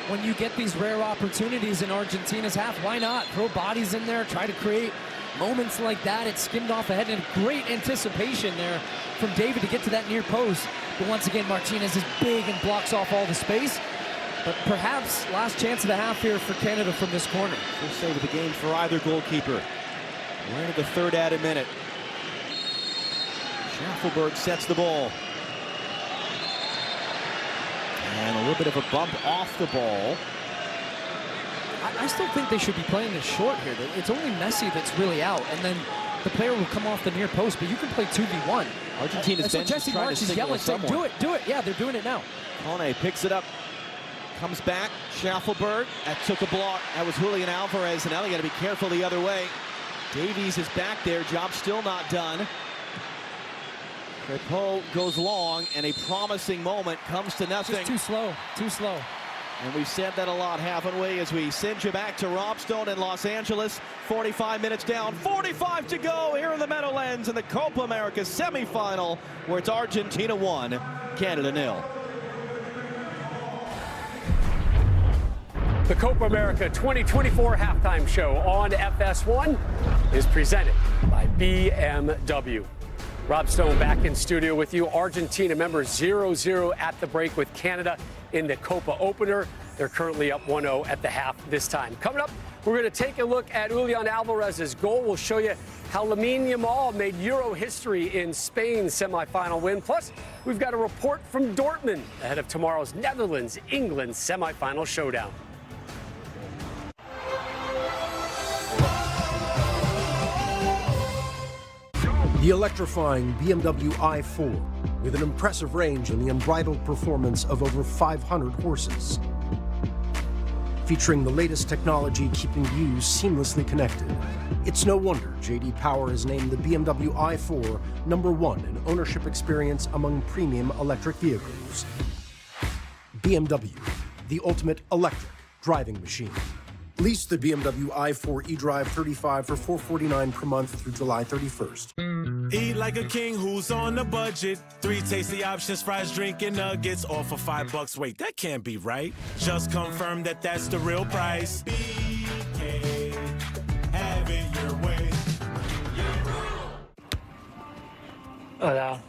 when you get these rare opportunities in Argentina's half, why not throw bodies in there, try to create moments like that? It skimmed off ahead, and great anticipation there from David to get to that near post. But once again, Martinez is big and blocks off all the space. But perhaps last chance of the half here for Canada from this corner. First save of the game for either goalkeeper. We're into the third added minute. Schaffelberg sets the ball. And a little bit of a bump off the ball. I still think they should be playing this short here. It's only Messi that's really out, and then the player will come off the near post, but you can play 2v1. Argentina's bench is trying to signal someone. Do it. Yeah, they're doing it now. Kone picks it up, comes back. Schaffelberg, that took a block. That was Julian Alvarez, and now they got to be careful the other way. Davies is back there, job still not done. Crépeau goes long, and a promising moment comes to nothing. Just too slow. And we've said that a lot, haven't we, as we send you back to Robstone in Los Angeles. 45 minutes down, 45 to go here in the Meadowlands in the Copa America semifinal, where it's Argentina 1, Canada 0. The Copa America 2024 halftime show on FS1 is presented by BMW. Rob Stone back in studio with you. Argentina, remember, 0-0 at the break with Canada in the Copa opener. They're currently up 1-0 at the half this time. Coming up, we're going to take a look at Julian Alvarez's goal. We'll show you how Emi HAWK made Euro history in Spain's semifinal win. Plus, we've got a report from Dortmund ahead of tomorrow's Netherlands-England semifinal showdown. The electrifying BMW i4 with an impressive range and the unbridled performance of over 500 horses. Featuring the latest technology keeping you seamlessly connected. It's no wonder J.D. Power has named the BMW i4 #1 in ownership experience among premium electric vehicles. BMW, the ultimate electric driving machine. Lease the BMW i4 eDrive 35 for $449 per month through July 31st. Eat like a king who's on a budget. 3 tasty options, fries, drink, and nuggets, all for $5. Wait, that can't be right. Just confirm that that's the real price. BK, have it your way. Hola.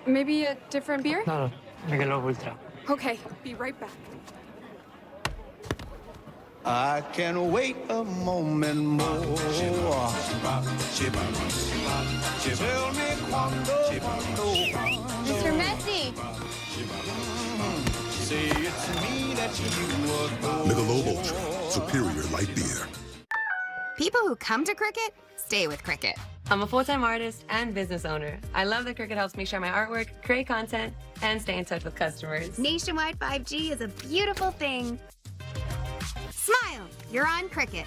Maybe a different beer? No, michellob ultra. Okay, be right back. I can't wait a moment more. Mr. Messi! Say it's me that you adore. Michelob Ultra, superior light beer. People who come to Cricket stay with Cricket. I'm a full-time artist and business owner. I love that Cricket helps me share my artwork, create content, and stay in touch with customers. Nationwide 5G is a beautiful thing. Smile, you're on Cricket.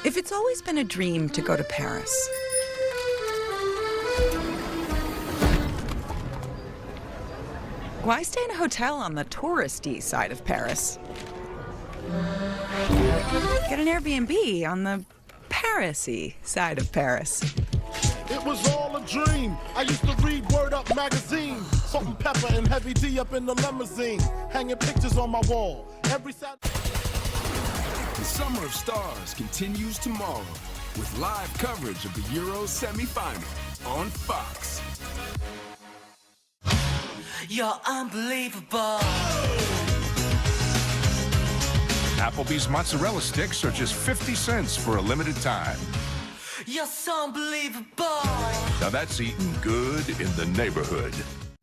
If it's always been a dream to go to Paris, why stay in a hotel on the touristy side of Paris? Get an Airbnb on the Paris-y side of Paris. It was all a dream. I used to read Word Up magazine. Salt and pepper and heavy D up in the limousine. Hanging pictures on my wall. Every Saturday. The Summer of Stars continues tomorrow with live coverage of the Euro semi-final on Fox. You're unbelievable. Applebee's mozzarella sticks are just 50 cents for a limited time. You're so unbelievable. Now that's eating good in the neighborhood.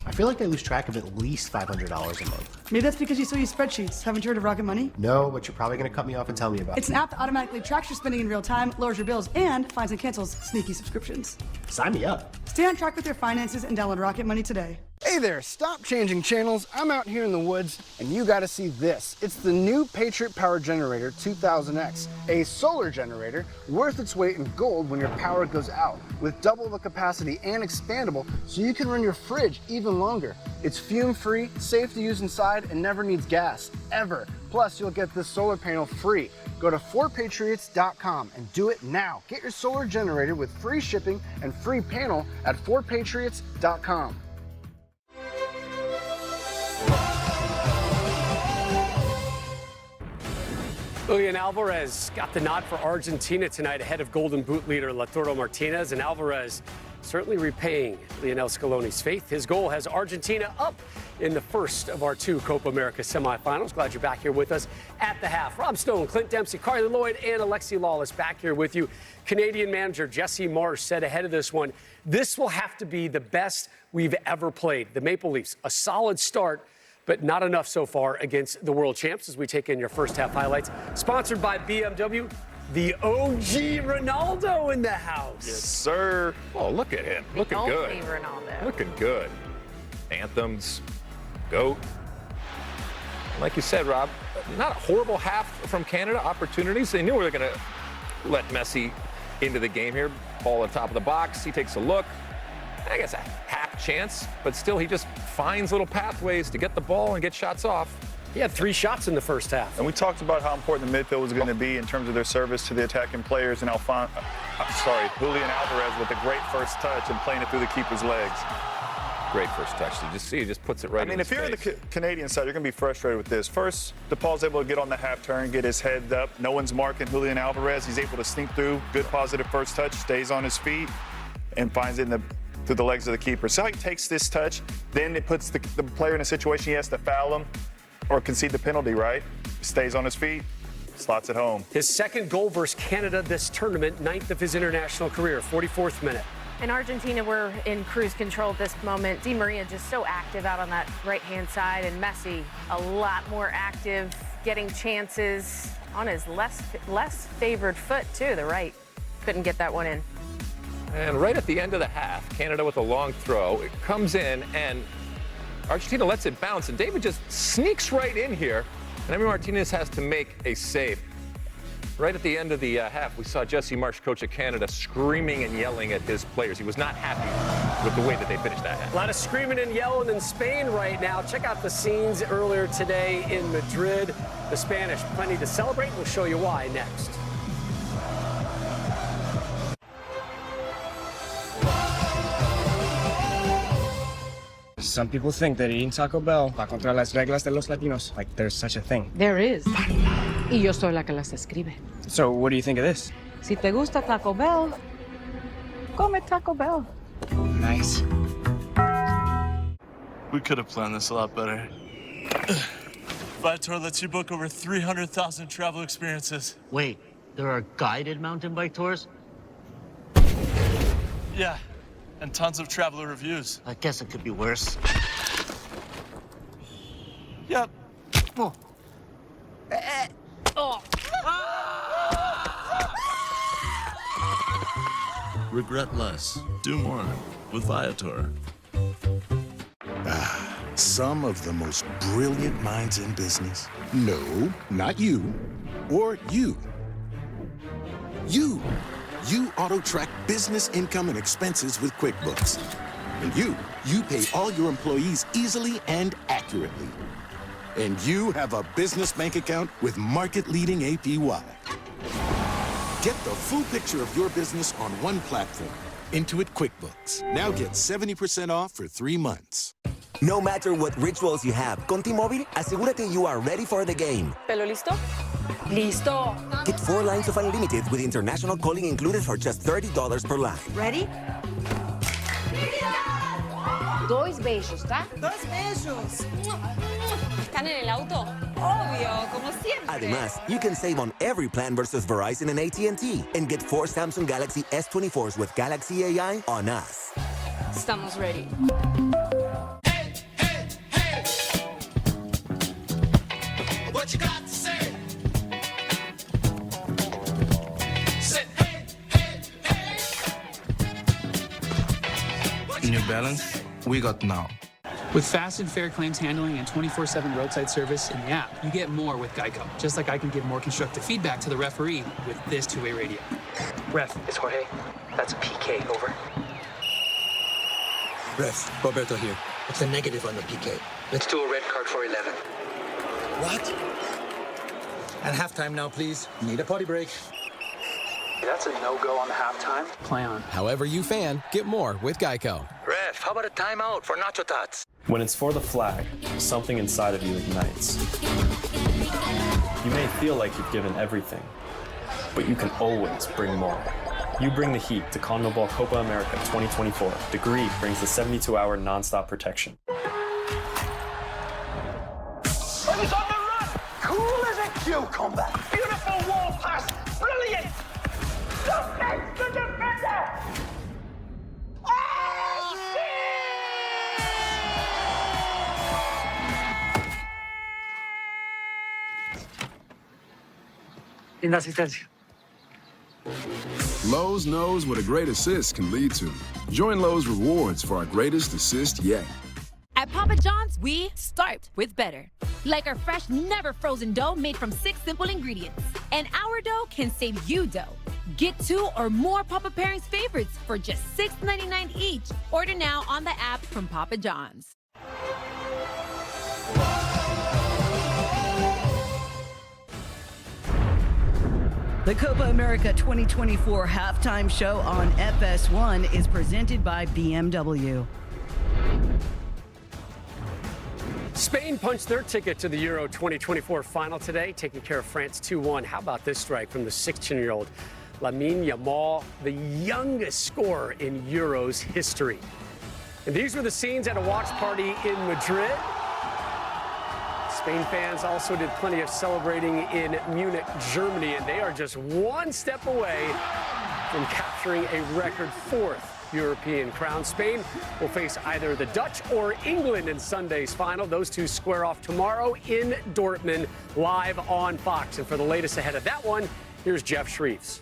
I feel like I lose track of at least $500 a month. Maybe that's because you still use spreadsheets. Haven't you heard of Rocket Money? No, but you're probably going to cut me off and tell me about it. It's an app that automatically tracks your spending in real time, lowers your bills, and finds and cancels sneaky subscriptions. Sign me up. Stay on track with your finances and download Rocket Money today. Hey there, stop changing channels. I'm out here in the woods, and you gotta see this. It's the new Patriot Power Generator 2000X, a solar generator worth its weight in gold when your power goes out, with double the capacity and expandable so you can run your fridge even longer. It's fume-free, safe to use inside, and never needs gas, ever. Plus, you'll get this solar panel free. Go to 4patriots.com and do it now. Get your solar generator with free shipping and free panel at 4patriots.com. Julian Alvarez got the nod for Argentina tonight ahead of Golden Boot leader Lautaro Martinez, and Alvarez certainly repaying Lionel Scaloni's faith. His goal has Argentina up in the first of our 2 Copa America semifinals. Glad you're back here with us at the half. Rob Stone, Clint Dempsey, Carly Lloyd, and Alexi Lawless back here with you. Canadian manager Jesse Marsh said ahead of this one, this will have to be the best we've ever played. The Maple Leafs, a solid start, but not enough so far against the world champs as we take in your first half highlights. Sponsored by BMW, the OG Ronaldo in the house. Yes, sir. Oh, look at him. Looking good. Ronaldo. Looking good. Anthems, GOAT. Like you said, Rob, not a horrible half from Canada. Opportunities. They knew we were going to let Messi into the game here. Ball at the top of the box. He takes a look. I guess a half chance, but still he just finds little pathways to get the ball and get shots off. He had 3 shots in the first half. And we talked about how important the midfield was going to be in terms of their service to the attacking players, and Julian Alvarez with a great first touch and playing it through the keeper's legs. Great first touch. Did you see? He just puts it right in his if you're face. in the Canadian side, you're going to be frustrated with this. First, DePaul's able to get on the half turn, get his head up. No one's marking Julian Alvarez. He's able to sneak through. Good positive first touch, stays on his feet, and finds it through the legs of the keeper. So he takes this touch, then it puts the player in a situation he has to foul him or concede the penalty, right? Stays on his feet, slots it home. His second goal versus Canada this tournament, 9th of his international career, 44th minute. In Argentina, we're in cruise control at this moment. Di Maria just so active out on that right-hand side, and Messi a lot more active, getting chances on his less favored foot, too, the right. Couldn't get that one in. And right at the end of the half, Canada with a long throw. It comes in, and Argentina lets it bounce, and David just sneaks right in here, and Emi Martinez has to make a save. Right at the end of the half, we saw Jesse Marsh, coach of Canada, screaming and yelling at his players. He was not happy with the way that they finished that half. A lot of screaming and yelling in Spain right now. Check out the scenes earlier today in Madrid. The Spanish, plenty to celebrate. We'll show you why next. Some people think that eating Taco Bell va contra las reglas de los latinos, like there's such a thing. There is. Y yo soy la que las escribe. So what do you think of this? Si te gusta Taco Bell, come Taco Bell. Nice. We could have planned this a lot better. Viator lets you book over 300,000 travel experiences. Wait, there are guided mountain bike tours? Yeah, and tons of traveler reviews. I guess it could be worse. Yep. Oh. Oh. Regret less. Do more with Viator. Some of the most brilliant minds in business. No, not you. Or you. You auto-track business income and expenses with QuickBooks. And you pay all your employees easily and accurately. And you have a business bank account with market-leading APY. Get the full picture of your business on one platform. Intuit QuickBooks. Now get 70% off for 3 months. No matter what rituals you have, con T-Mobile, asegúrate you are ready for the game. ¿Pelo listo? Listo. Get 4 lines of unlimited with international calling included for just $30 per line. Ready? Dois beijos, ¿tá? Dos beijos. ¿Están en el auto? Obvio, como siempre. Además, you can save on every plan versus Verizon and AT&T and get 4 Samsung Galaxy S24s with Galaxy AI on us. Estamos ready. What you got to say? Say hey, hey, hey. New Balance, we got now. With fast and fair claims handling and 24/7 roadside service in the app, you get more with Geico. Just like I can give more constructive feedback to the referee with this two-way radio. Ref, it's Jorge. That's a PK, over. Ref, Roberto here. What's the negative on the PK? Let's do a red card for 11. What? And halftime now, please. Need a potty break. That's a no-go on halftime. Play on. However you fan, get more with Geico. Ref, how about a timeout for Nacho Tots? When it's for the flag, something inside of you ignites. You may feel like you've given everything, but you can always bring more. You bring the heat to CONMEBOL Copa America 2024. Degree brings the 72-hour nonstop protection. He's on the run! Cool as a cucumber! Beautiful wall pass! Brilliant! Defense the defender! Linda asistencia. Lowe's knows what a great assist can lead to. Join Lowe's Rewards for our greatest assist yet. At Papa John's, we start with better. Like our fresh, never frozen dough made from 6 simple ingredients. And our dough can save you dough. Get 2 or more Papa Pairings favorites for just $6.99 each. Order now on the app from Papa John's. The Copa America 2024 halftime show on FS1 is presented by BMW. Spain punched their ticket to the Euro 2024 final today, taking care of France 2-1. How about this strike from the 16-year-old Lamine Yamal, the youngest scorer in Euros history. And these were the scenes at a watch party in Madrid. Spain fans also did plenty of celebrating in Munich, Germany, and they are just one step away from capturing a record fourth European crown. Spain will face either the Dutch or England in Sunday's final. Those two square off tomorrow in Dortmund, live on Fox. And for the latest ahead of that one, here's Jeff Shreves.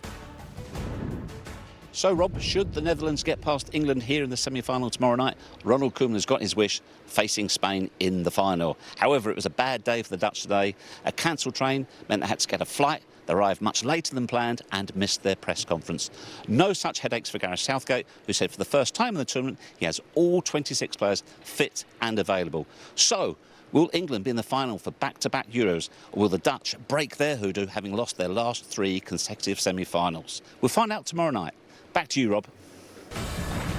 So, Rob, should the Netherlands get past England here in the semi-final tomorrow night, Ronald Koeman has got his wish, facing Spain in the final. However, it was a bad day for the Dutch today. A cancelled train meant they had to get a flight. They arrived much later than planned and missed their press conference. No such headaches for Gareth Southgate, who said for the first time in the tournament he has all 26 players fit and available. So, will England be in the final for back-to-back Euros, or will the Dutch break their hoodoo, having lost their last 3 consecutive semi-finals? We'll find out tomorrow night. Back to you, Rob.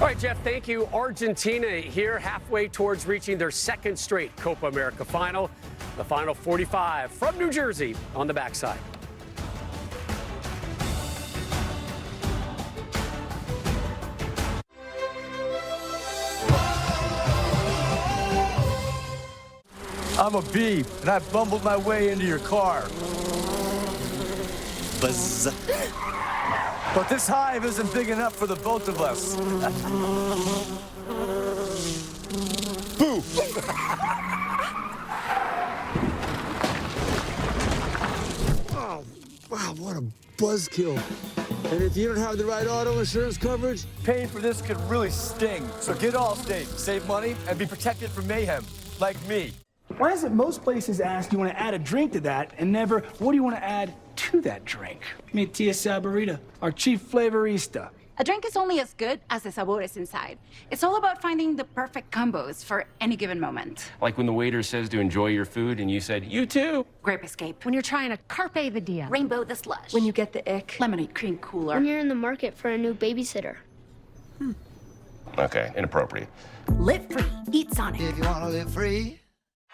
All right, Jeff, thank you. Argentina here halfway towards reaching their second straight Copa America final. The final 45 from New Jersey on the backside. I'm a bee, and I bumbled my way into your car. Buzz. But this hive isn't big enough for the both of us. Boo! Oh, wow, what a buzzkill. And if you don't have the right auto insurance coverage, Paying for this could really sting. So get Allstate, save money, and be protected from mayhem, like me. Why is it most places ask you want to add a drink to that and never, what do you want to add to that drink? Meet Tia Saborita, our chief flavorista. A drink is only as good as the sabores inside. It's all about finding the perfect combos for any given moment. Like when the waiter says to enjoy your food and you said, you too. Grape Escape. When you're trying to carpe the dia. Rainbow the slush. When you get the ick. Lemonade cream cooler. When you're in the market for a new babysitter. Okay, inappropriate. Live free. Eat Sonic. if you want to live free,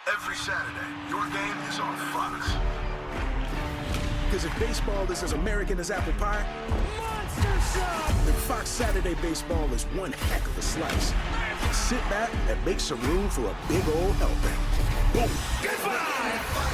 Every Saturday, your game is on Fox. Because if baseball is as American as apple pie, Monster Shot! Then Fox Saturday Baseball is one heck of a slice. Sit back and make some room for a big old helping. Boom! Goodbye!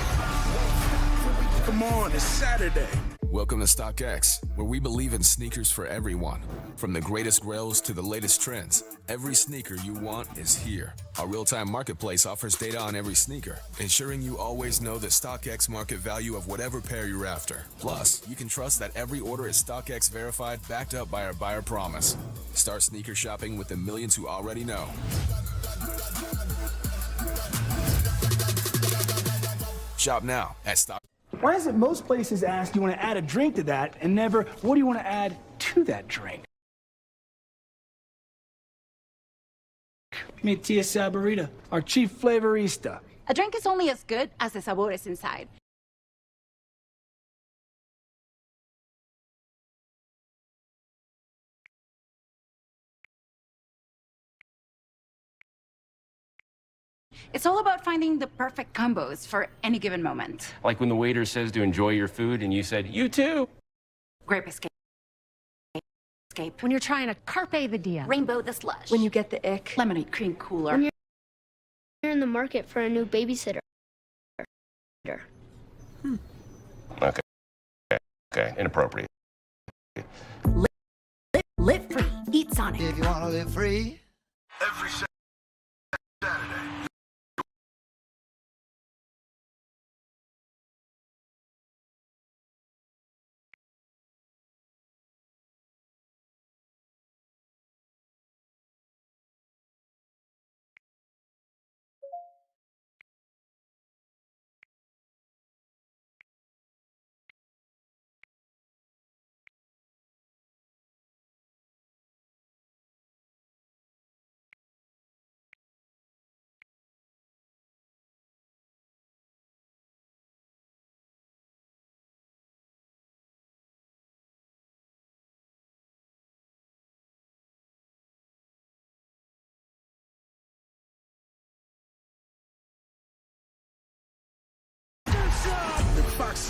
Come on, it's Saturday. Welcome to StockX, where we believe in sneakers for everyone. From the greatest grails to the latest trends, every sneaker you want is here. Our real-time marketplace offers data on every sneaker, ensuring you always know the StockX market value of whatever pair you're after. Plus, you can trust that every order is StockX verified, backed up by our buyer promise. Start sneaker shopping with the millions who already know. Shop now at Stock. Why is it most places ask you want to add a drink to that and never, what do you want to add to that drink? Meet Tia Saborita, our chief flavorista. A drink is only as good as the sabores inside. It's all about finding the perfect combos for any given moment. Like when the waiter says to enjoy your food and you said, you too. Grape Escape. When you're trying to carpe the dia. Rainbow the slush. When you get the ick. Lemonade cream cooler. When you're in the market for a new babysitter. Okay. Okay, inappropriate. Live free. Eat Sonic. if you want to live free, Every Saturday.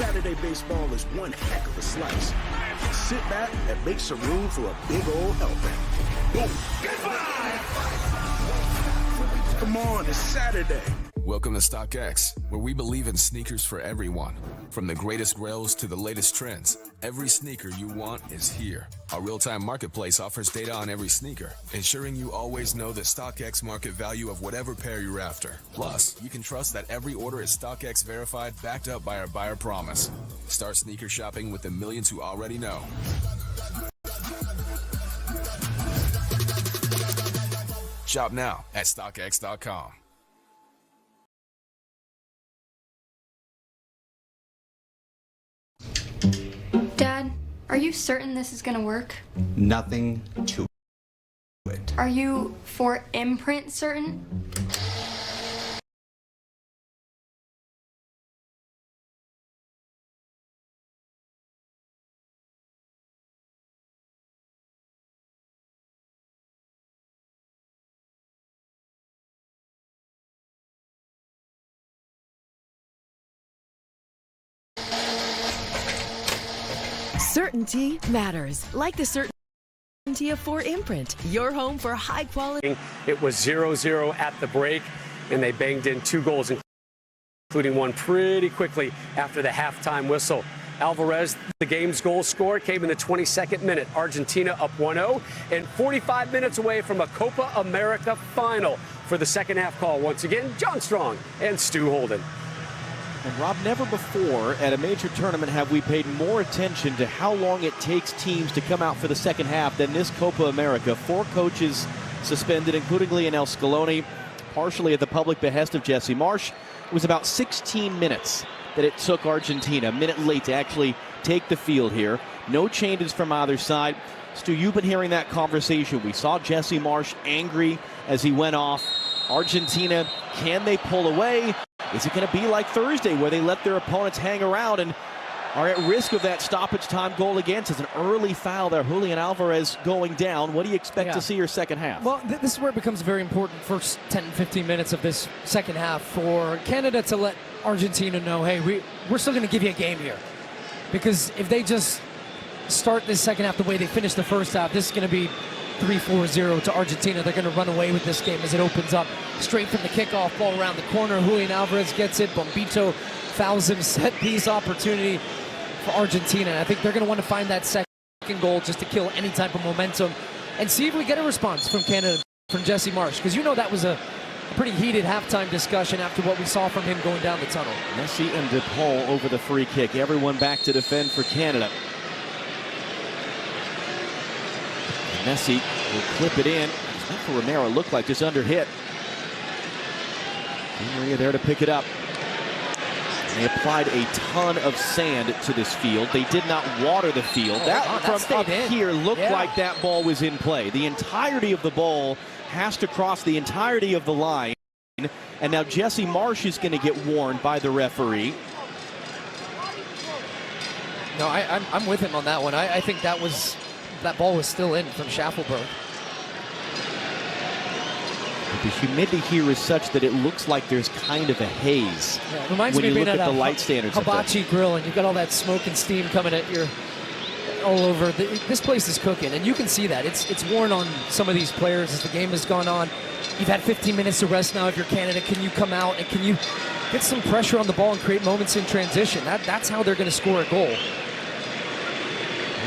Saturday baseball is one heck of a slice. Sit back and make some room for a big old helping. Boom. Come on, it's Saturday. Welcome to StockX, where we believe in sneakers for everyone. From the greatest grails to the latest trends, every sneaker you want is here. Our real-time marketplace offers data on every sneaker, ensuring you always know the StockX market value of whatever pair you're after. Plus, you can trust that every order is StockX verified, backed up by our buyer promise. Start sneaker shopping with the millions who already know. Shop now at StockX.com. Dad, are you certain this is gonna work? Nothing to it. Are you for imprint certain? Certainty matters, like the certainty of 4 Imprint, your home for high quality. It was 0-0 at the break, and they banged in 2 goals, including one pretty quickly after the halftime whistle. Alvarez, the game's goal scorer, came in the 22nd minute. Argentina up 1-0 and 45 minutes away from a Copa America final. For the second half call, once again, John Strong and Stu Holden. And Rob, never before at a major tournament have we paid more attention to how long it takes teams to come out for the second half than this Copa America. 4 coaches suspended, including Lionel Scaloni, partially at the public behest of Jesse Marsch. It was about 16 minutes that it took Argentina, a minute late, to actually take the field here. No changes from either side. Stu, you've been hearing that conversation. We saw Jesse Marsch angry as he went off. Argentina, can they pull away? Is it going to be like Thursday where they let their opponents hang around and are at risk of that stoppage time goal against? It's an early foul there. Julian Alvarez going down. What do you expect to see your second half? Well, this is where it becomes very important, first 10, 15 minutes of this second half, for Canada to let Argentina know, hey, we're still going to give you a game here. Because if they just start this second half the way they finished the first half, this is going to be 3-4-0 to Argentina. They're going to run away with this game as it opens up straight from the kickoff, ball around the corner. Julian Alvarez gets it. Bombito fouls him. Set piece opportunity for Argentina. And I think they're going to want to find that second goal just to kill any type of momentum and see if we get a response from Canada, from Jesse Marsch, because you know that was a pretty heated halftime discussion after what we saw from him going down the tunnel. Messi and DePaul over the free kick. Everyone back to defend for Canada. Messi will clip it in. It's meant for Romero, looked like just under hit. Di Maria there to pick it up. And they applied a ton of sand to this field. They did not water the field. That from up here looked like that ball was in play. The entirety of the ball has to cross the entirety of the line. And now Jesse Marsch is going to get warned by the referee. No, I'm with him on that one. I think that ball was still in from Schaffelberg. But the humidity here is such that it looks like there's kind of a haze. Yeah, it reminds when me you of being look at at the light standards. Hibachi grill, and you've got all that smoke and steam coming at your all over. This place is cooking, and you can see that. It's worn on some of these players as the game has gone on. You've had 15 minutes to rest now. If you're Canada, can you come out and can you get some pressure on the ball and create moments in transition? That's how they're going to score a goal.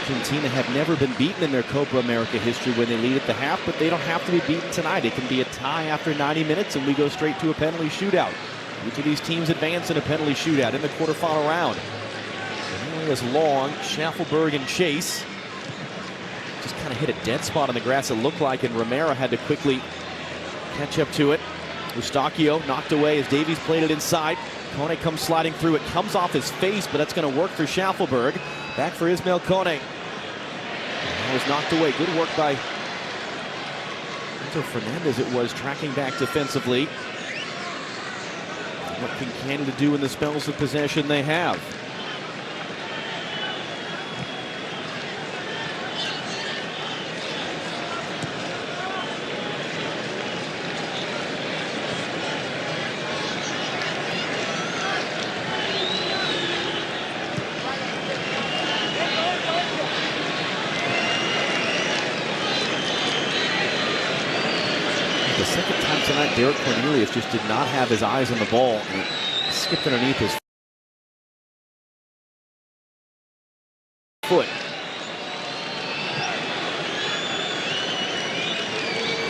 Argentina have never been beaten in their Copa America history when they lead at the half, but they don't have to be beaten tonight. It can be a tie after 90 minutes, and we go straight to a penalty shootout. Each of these teams advance in a penalty shootout in the quarterfinal round. Is long, Schaffelberg and Chase. Just kind of hit a dead spot on the grass, it looked like, and Romero had to quickly catch up to it. Eustachio knocked away as Davies played it inside. Kone comes sliding through. It comes off his face, but that's going to work for Schaffelberg. Back for Ismael Kone. That was knocked away. Good work by Enzo Fernandez, it was, tracking back defensively. What can Canada do in the spells of possession they have? the second time tonight, Derek Cornelius just did not have his eyes on the ball and it skipped underneath his foot.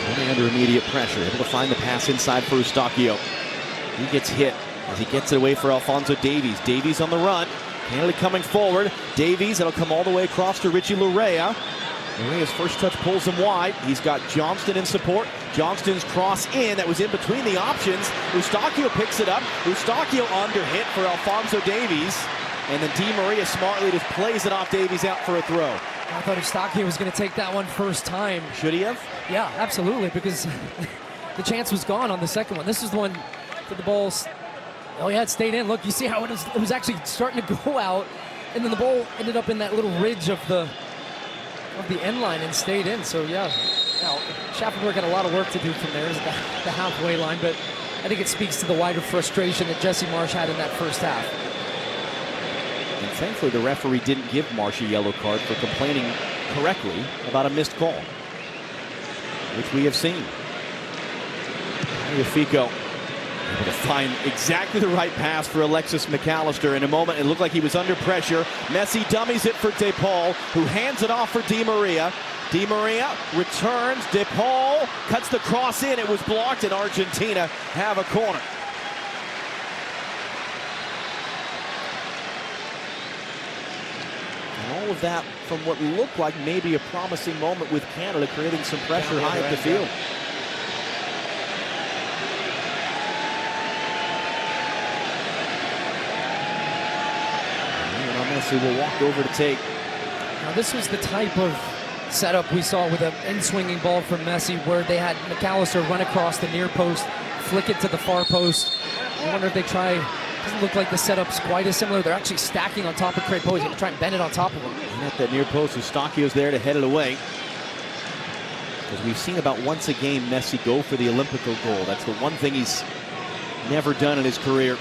Only under immediate pressure, able to find the pass inside for Eustachio. He gets hit as he gets it away for Alphonso Davies. Davies on the run. Canada coming forward. Davies, it'll come all the way across to Richie Larea. Larea's first touch pulls him wide. He's got Johnston in support. Johnston's cross in. That was in between the options. Eustachio picks it up. Eustachio under hit for Alphonso Davies. And then Di Maria smartly just plays it off Davies out for a throw. I thought Eustachio was going to take that one first time. Should he have? Yeah, absolutely, because the chance was gone on the second one. This is the one that the ball, oh yeah, it stayed in. Look, you see how it was actually starting to go out, and then the ball ended up in that little ridge of the end line and stayed in. So yeah, now Schaffenberg had a lot of work to do from there, the halfway line, but I think it speaks to the wider frustration that Jesse Marsch had in that first half. And thankfully the referee didn't give Marsch a yellow card for complaining correctly about a missed call, which we have seen. Tagliafico able to find exactly the right pass for Alexis McAllister. In a moment, it looked like he was under pressure. Messi dummies it for DePaul, who hands it off for Di Maria. Di Maria returns. DePaul cuts the cross in. It was blocked, and Argentina have a corner. And all of that from what looked like maybe a promising moment with Canada, creating some pressure high up the field. Messi will walk over to take. Now this was the type of setup we saw with an in-swinging ball from Messi, where they had McAllister run across the near post, flick it to the far post. I wonder if they try, doesn't look like the setup's quite as similar. They're actually stacking on top of Craig Poe. He's gonna try and bend it on top of him. And at that near post, Eustachio's there to head it away. Because we've seen about once a game Messi go for the Olympico goal. That's the one thing he's never done in his career.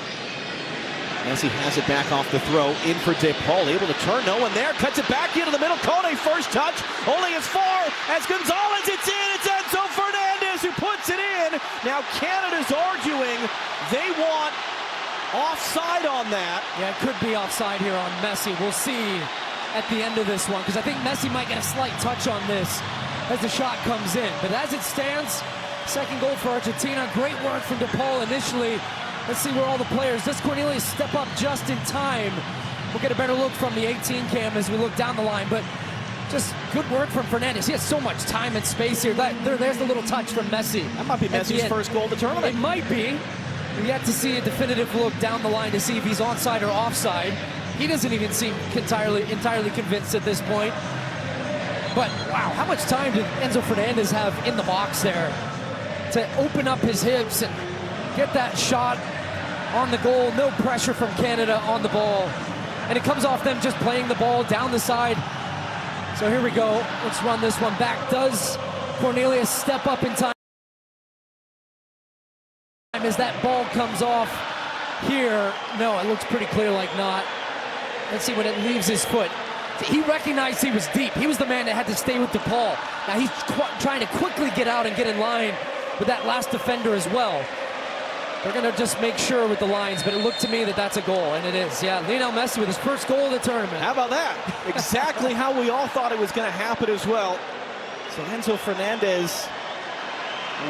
Messi has it back off the throw, in for DePaul, able to turn, no one there, cuts it back into the middle. Kone, first touch, only as far as Gonzalez. It's in, it's Enzo Fernandez who puts it in. Now Canada's arguing they want offside on that. Yeah, it could be offside here on Messi. We'll see at the end of this one, because I think Messi might get a slight touch on this as the shot comes in. But as it stands, second goal for Argentina. Great work from DePaul initially. Let's see where all the players, does Cornelius step up just in time? We'll get a better look from the 18 cam as we look down the line, but just good work from Fernandez. He has so much time and space here. There's the little touch from Messi. That might be Messi's first goal of the tournament. It might be. We yet to see a definitive look down the line to see if he's onside or offside. He doesn't even seem entirely convinced at this point. But wow, how much time did Enzo Fernandez have in the box there to open up his hips and get that shot on the goal? No pressure from Canada on the ball. And it comes off them just playing the ball down the side. So here we go. Let's run this one back. Does Cornelius step up in time as that ball comes off here? No, it looks pretty clear like not. Let's see when it leaves his foot. He recognized he was deep. He was the man that had to stay with DePaul. Now he's trying to quickly get out and get in line with that last defender as well. They're going to just make sure with the lines, but it looked to me that that's a goal, and it is. Yeah, Lionel Messi with his first goal of the tournament. How about that? Exactly how we all thought it was going to happen as well. So Enzo Fernandez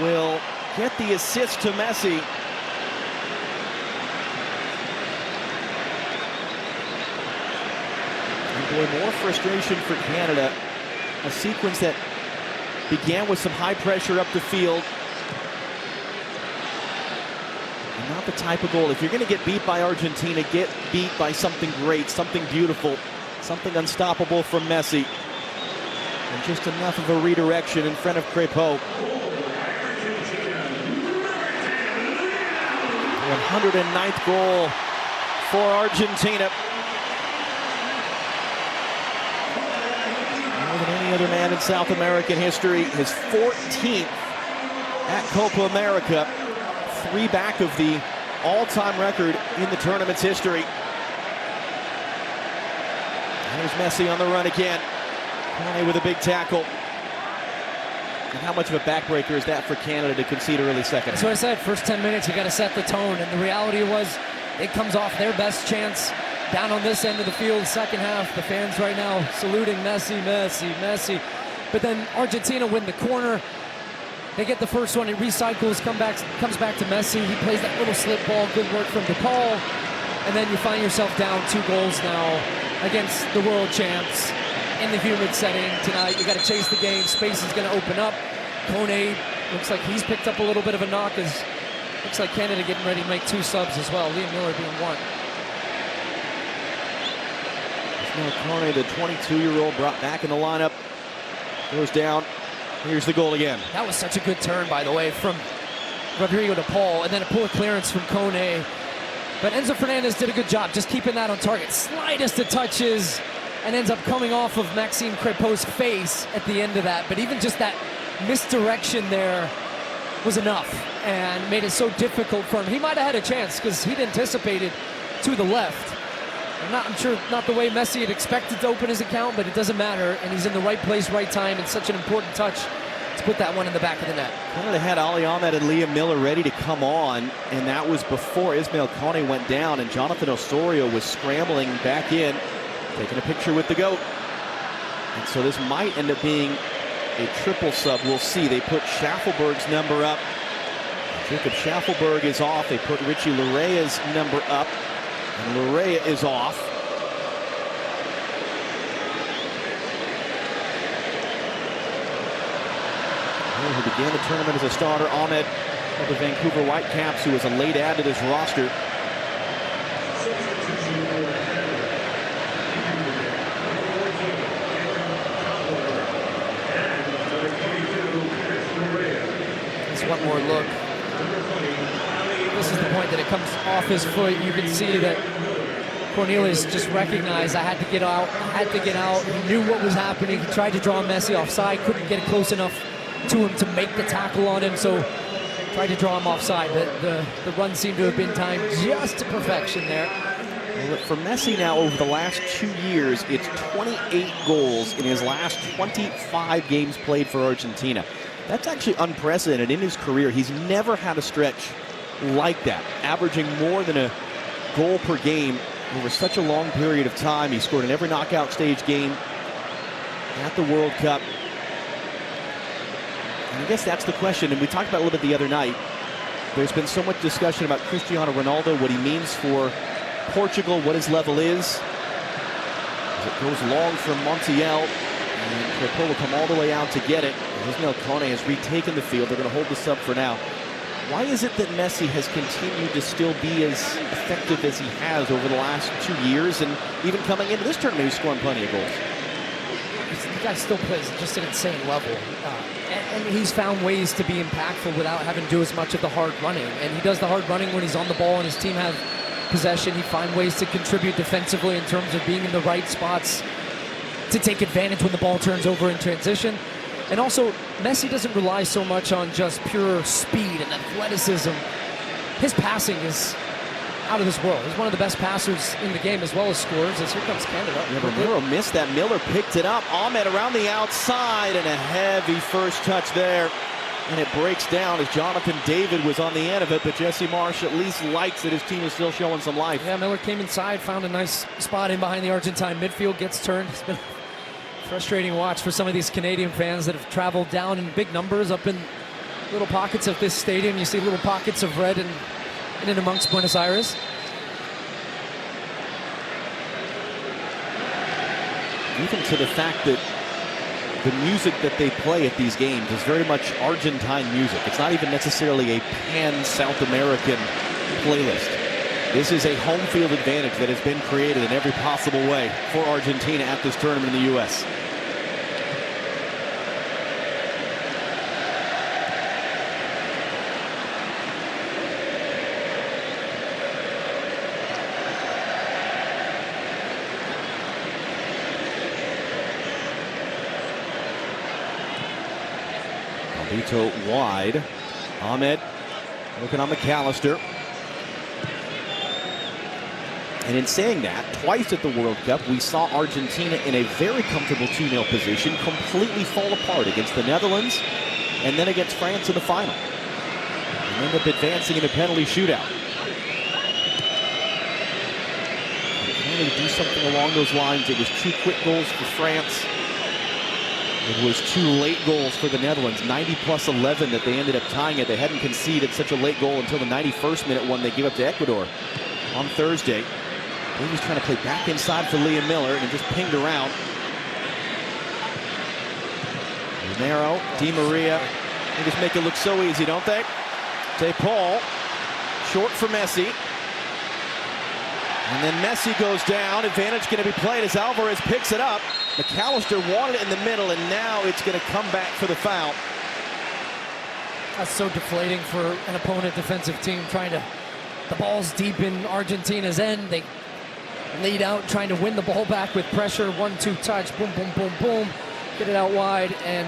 will get the assist to Messi. And boy, more frustration for Canada. A sequence that began with some high pressure up the field. Not the type of goal. If you're going to get beat by Argentina, get beat by something great, something beautiful, something unstoppable from Messi. And just enough of a redirection in front of Crepeau. 109th goal for Argentina. More than any other man in South American history. His 14th at Copa America. 3 back of the all-time record in the tournament's history. There's Messi on the run again. Kone with a big tackle. And how much of a backbreaker is that for Canada to concede early second? That's what I said. First 10 minutes, you got to set the tone. And the reality was, it comes off their best chance down on this end of the field. Second half, the fans right now saluting Messi, Messi, Messi. But then Argentina win the corner. They get the first one. It recycles, comes back to Messi. He plays that little slip ball. Good work from DePaul. And then you find yourself down 2 goals now against the world champs in the humid setting tonight. You got to chase the game. Space is going to open up. Kone looks like he's picked up a little bit of a knock. Looks like Canada getting ready to make 2 subs as well. Liam Miller being 1. Kone, the 22-year-old, brought back in the lineup. Goes down. Here's the goal again. That was such a good turn, by the way, from Rodrigo to Paul, and then a pull clearance from Kone. But Enzo Fernandez did a good job just keeping that on target. Slightest of touches, and ends up coming off of Maxime Crépeau's face at the end of that. But even just that misdirection there was enough and made it so difficult for him. He might have had a chance because he'd anticipated to the left. I'm sure not the way Messi had expected to open his account, but it doesn't matter. And he's in the right place, right time. It's such an important touch to put that one in the back of the net. Canada had Ali Ahmed and Liam Miller ready to come on, and that was before Ismail Kone went down, and Jonathan Osorio was scrambling back in, taking a picture with the GOAT. And so this might end up being a triple sub. We'll see. They put Schaffelberg's number up. Jacob Schaffelberg is off. They put Richie Larea's number up, and Larea is off. Who began the tournament as a starter, Ahmed of the Vancouver Whitecaps, who was a late add to this roster. Just one more look. This is the point that it comes off his foot. You can see that Cornelius just recognized, I had to get out, He knew what was happening. He tried to draw Messi offside, couldn't get it close enough to him to make the tackle on him, so tried to draw him offside. The run seemed to have been timed just to perfection there. Well, for Messi now, over the last 2 years, it's 28 goals in his last 25 games played for Argentina. That's actually unprecedented in his career. He's never had a stretch like that, averaging more than a goal per game over such a long period of time. He scored in every knockout stage game at the World Cup. And I guess that's the question, and we talked about it a little bit the other night. There's been so much discussion about Cristiano Ronaldo, what he means for Portugal, what his level is. As it goes long from Montiel, and Crépeau will come all the way out to get it. Ismail Kone has retaken the field. They're going to hold this up for now. Why is it that Messi has continued to still be as effective as he has over the last 2 years, and even coming into this tournament, he's scoring plenty of goals? The guy still plays at just an insane level. And he's found ways to be impactful without having to do as much of the hard running. And he does the hard running when he's on the ball and his team have possession. He finds ways to contribute defensively in terms of being in the right spots to take advantage when the ball turns over in transition. And also, Messi doesn't rely so much on just pure speed and athleticism. His passing is out of this world. He's one of the best passers in the game as well as scorers. As here comes Canada. Yeah, Romero missed that. Miller picked it up. Ahmed around the outside, and a heavy first touch there. And it breaks down as Jonathan David was on the end of it, but Jesse Marsh at least likes that his team is still showing some life. Yeah, Miller came inside, found a nice spot in behind the Argentine midfield, gets turned. It's been a frustrating watch for some of these Canadian fans that have traveled down in big numbers up in little pockets of this stadium. You see little pockets of red and in and amongst Buenos Aires. Even to the fact that the music that they play at these games is very much Argentine music. It's not even necessarily a pan-South American playlist. This is a home field advantage that has been created in every possible way for Argentina at this tournament in the U.S. Wide. Ahmed looking on McAllister. And in saying that, twice at the World Cup, we saw Argentina in a very comfortable 2-0 position completely fall apart against the Netherlands and then against France in the final. And ended up advancing in a penalty shootout. Can they do something along those lines? It was 2 quick goals for France. It was 2 late goals for the Netherlands, 90+11 that they ended up tying it. They hadn't conceded such a late goal until the 91st minute one they gave up to Ecuador on Thursday. Davies trying to play back inside for Liam Miller and just pinged around. Romero, Di Maria, they just make it look so easy, don't they? Paul, short for Messi. And then Messi goes down. Advantage going to be played as Alvarez picks it up. McAllister wanted it in the middle, and now it's going to come back for the foul. That's so deflating for an opponent defensive team trying to... The ball's deep in Argentina's end. They lead out, trying to win the ball back with pressure. 1-2 touch, boom, boom, boom, boom. Get it out wide, and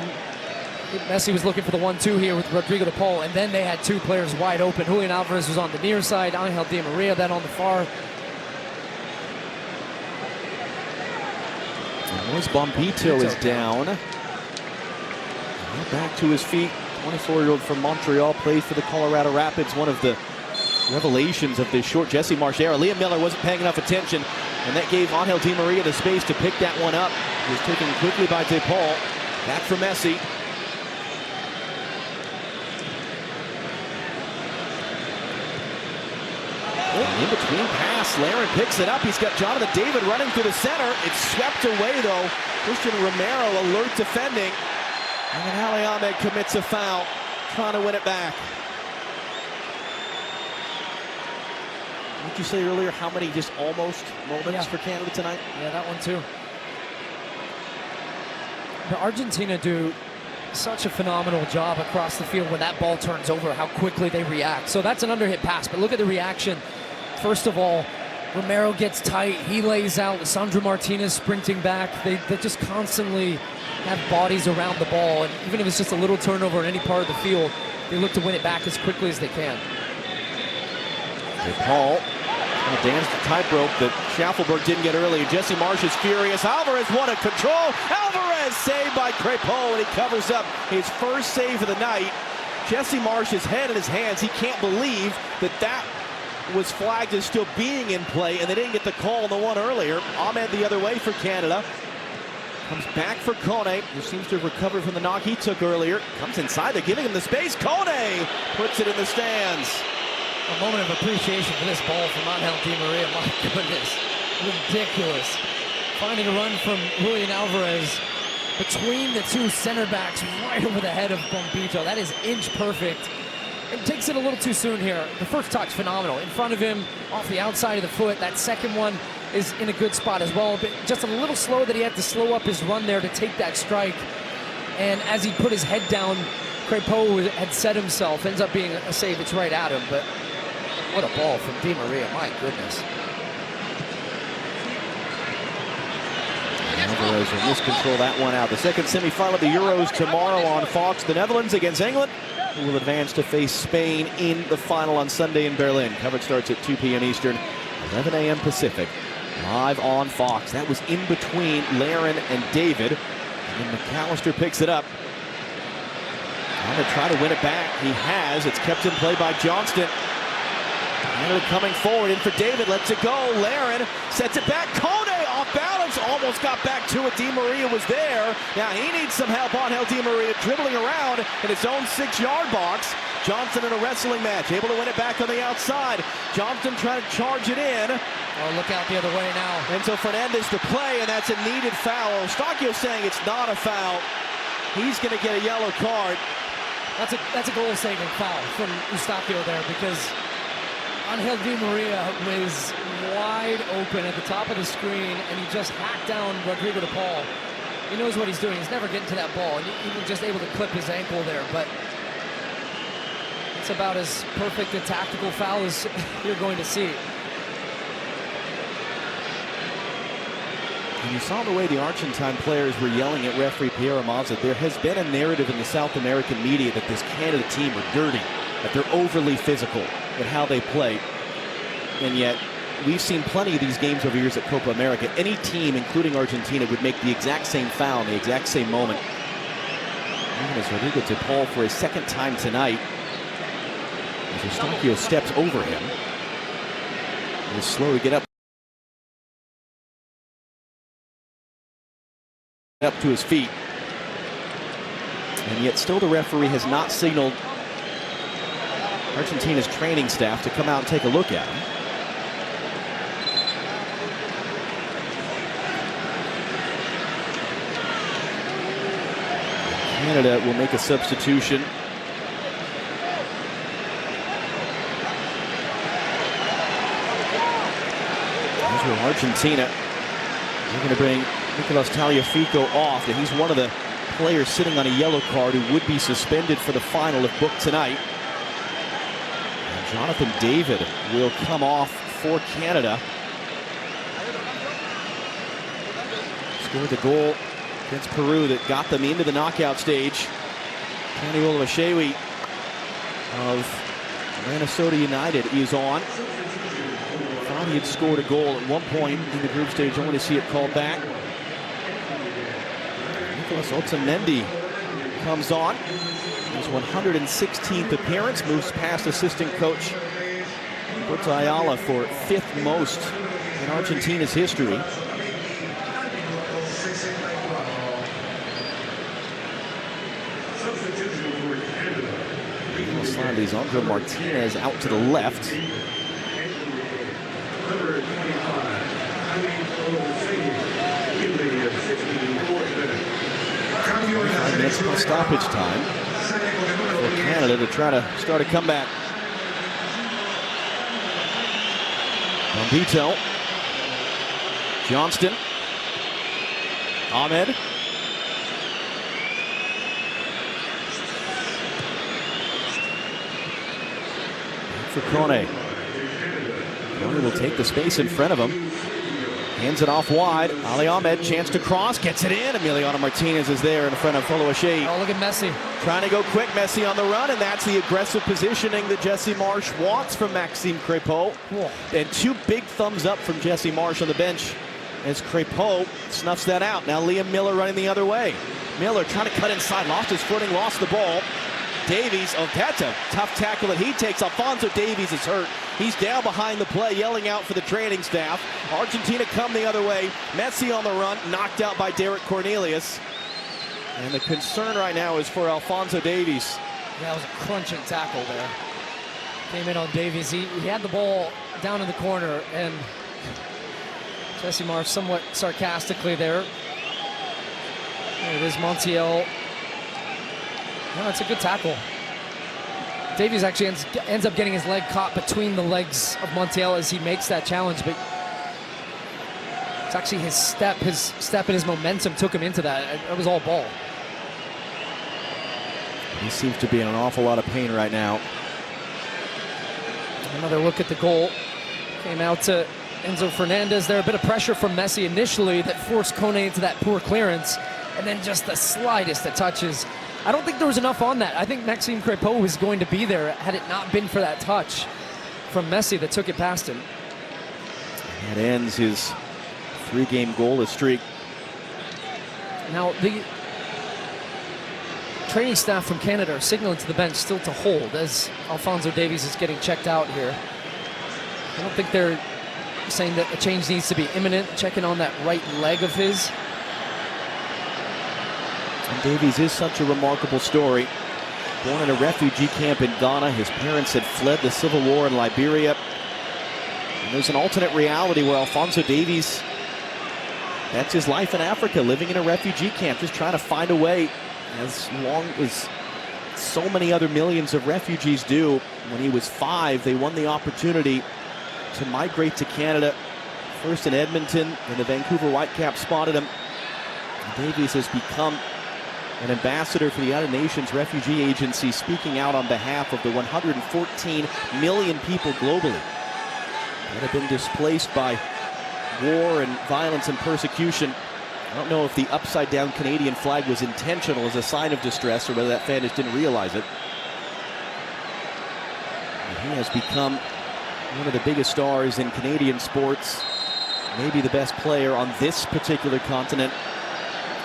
Messi was looking for the 1-2 here with Rodrigo de Paul, and then they had 2 players wide open. Julian Alvarez was on the near side, Angel Di Maria then on the far. Luis Bombito is down. Back to his feet. 24-year-old from Montreal, plays for the Colorado Rapids, one of the revelations of this short Jesse Marsh era. Liam Miller wasn't paying enough attention, and that gave Angel Di Maria the space to pick that one up. It was taken quickly by De Paul. Back for Messi. In between pass, Laren picks it up. He's got Jonathan David running through the center. It's swept away though. Christian Romero alert defending. And then Ali Ahmed commits a foul, trying to win it back. Did you say earlier how many just almost moments for Canada tonight? Yeah, that one too. The Argentina do such a phenomenal job across the field when that ball turns over, how quickly they react. So that's an underhit pass, but look at the reaction. First of all, Romero gets tight, he lays out, Lisandro Martinez sprinting back. They just constantly have bodies around the ball, and even if it's just a little turnover in any part of the field, they look to win it back as quickly as they can. De Paul trying to dance the tightrope that Schaffelberg didn't get early. Jesse Marsh is furious. Alvarez won a control. Alvarez saved by Crepeau, and he covers up his first save of the night. Jesse Marsh's head in his hands. He can't believe that was flagged as still being in play, and they didn't get the call on the one earlier. Ahmed the other way for Canada. Comes back for Kone, who seems to have recovered from the knock he took earlier. Comes inside, they're giving him the space. Kone puts it in the stands. A moment of appreciation for this ball from Angel Di Maria. My goodness, ridiculous. Finding a run from Julian Alvarez between the 2 center backs right over the head of Bombito. That is inch perfect. It takes it a little too soon here. The first touch, phenomenal. In front of him, off the outside of the foot. That second one is in a good spot as well, but just a little slow that he had to slow up his run there to take that strike. And as he put his head down, Crepeau had set himself. Ends up being a save. It's right at him, but what a ball from Di Maria, my goodness. Alvarez will miscontrol that one out. The second semifinal of the Euros tomorrow on Fox. The Netherlands against England, who will advance to face Spain in the final on Sunday in Berlin. Coverage starts at 2 p.m. Eastern, 11 a.m. Pacific. Live on Fox. That was in between Laren and David. And then McAllister picks it up. Trying to try to win it back. He has. It's kept in play by Johnston. Canada coming forward, in for David, lets it go. Laren sets it back. Kone off balance, almost got back to it. Di Maria was there. Now he needs some help on Angel Di Maria, dribbling around in his own 6-yard box. Johnson in a wrestling match, able to win it back on the outside. Johnson trying to charge it in. Oh, look out the other way now. Enzo Fernandez to play, and that's a needed foul. Eustachio saying it's not a foul. He's going to get a yellow card. That's a goal-saving foul from Eustachio there, because Angel Di Maria was wide open at the top of the screen, and he just hacked down Rodrigo de Paul. He knows what he's doing. He's never getting to that ball, and he was just able to clip his ankle there, but it's about as perfect a tactical foul as you're going to see. And you saw the way the Argentine players were yelling at referee Pierre Amaza. There has been a narrative in the South American media that this Canada team are dirty, that they're overly physical in how they play. And yet, we've seen plenty of these games over years at Copa America. Any team, including Argentina, would make the exact same foul in the exact same moment. Even as Rodrigo de Paul for a second time tonight. As Eustachio steps over him. He's slow to get up to his feet. And yet still the referee has not signaled Argentina's training staff to come out and take a look at him. Canada will make a substitution. As will Argentina. They're going to bring Tagliafico off. And he's one of the players sitting on a yellow card who would be suspended for the final if booked tonight. And Jonathan David will come off for Canada. Scored the goal against Peru that got them into the knockout stage. Kenny Olawashewi of Minnesota United is on. Thought he had scored a goal at one point in the group stage, only to see it called back. Nicolas Otamendi comes on. His 116th appearance, moves past assistant coach Roberto Ayala for 5th most in Argentina's history. Lisandro Martinez out to the left. 5 minutes of stoppage time for Canada to try to start a comeback. Bombito. Johnston. Ahmed. For Kone. Kone will take the space in front of him. Hands it off wide. Ali Ahmed, chance to cross, gets it in. Emiliano Martinez is there in front of Olawashewi. Oh, look at Messi. Trying to go quick, Messi on the run, and that's the aggressive positioning that Jesse Marsch wants from Maxime Crépeau. Whoa. And 2 big thumbs up from Jesse Marsch on the bench as Crépeau snuffs that out. Now Liam Miller running the other way. Miller trying to cut inside, lost his footing, lost the ball. Davies, oh, that's a tough tackle that he takes. Alphonso Davies is hurt. He's down behind the play, yelling out for the training staff. Argentina come the other way. Messi on the run, knocked out by Derek Cornelius. And the concern right now is for Alphonso Davies. That was a crunching tackle there. Came in on Davies. He had the ball down in the corner, and Jesse Marsch somewhat sarcastically there. There it is, Montiel. No, it's a good tackle. Davies actually ends up getting his leg caught between the legs of Montiel as he makes that challenge, but it's actually his step and his momentum took him into that. It was all ball. He seems to be in an awful lot of pain right now. Another look at the goal. Came out to Enzo Fernandez there. A bit of pressure from Messi initially that forced Kone into that poor clearance, and then just the slightest of touches. I don't think there was enough on that. I think Maxime Crépeau was going to be there had it not been for that touch from Messi that took it past him. That ends his 3-game goalless streak. Now, the training staff from Canada are signaling to the bench still to hold as Alphonso Davies is getting checked out here. I don't think they're saying that a change needs to be imminent, checking on that right leg of his. And Davies is such a remarkable story. Born in a refugee camp in Ghana, his parents had fled the civil war in Liberia. And there's an alternate reality where Alphonso Davies, that's his life in Africa, living in a refugee camp, just trying to find a way, as long as so many other millions of refugees do. When he was 5, they won the opportunity to migrate to Canada, first in Edmonton, then the Vancouver Whitecaps spotted him. And Davies has become an ambassador for the United Nations Refugee Agency, speaking out on behalf of the 114 million people globally that have been displaced by war and violence and persecution. I don't know if the upside-down Canadian flag was intentional as a sign of distress or whether that fan just didn't realize it. But he has become one of the biggest stars in Canadian sports, maybe the best player on this particular continent.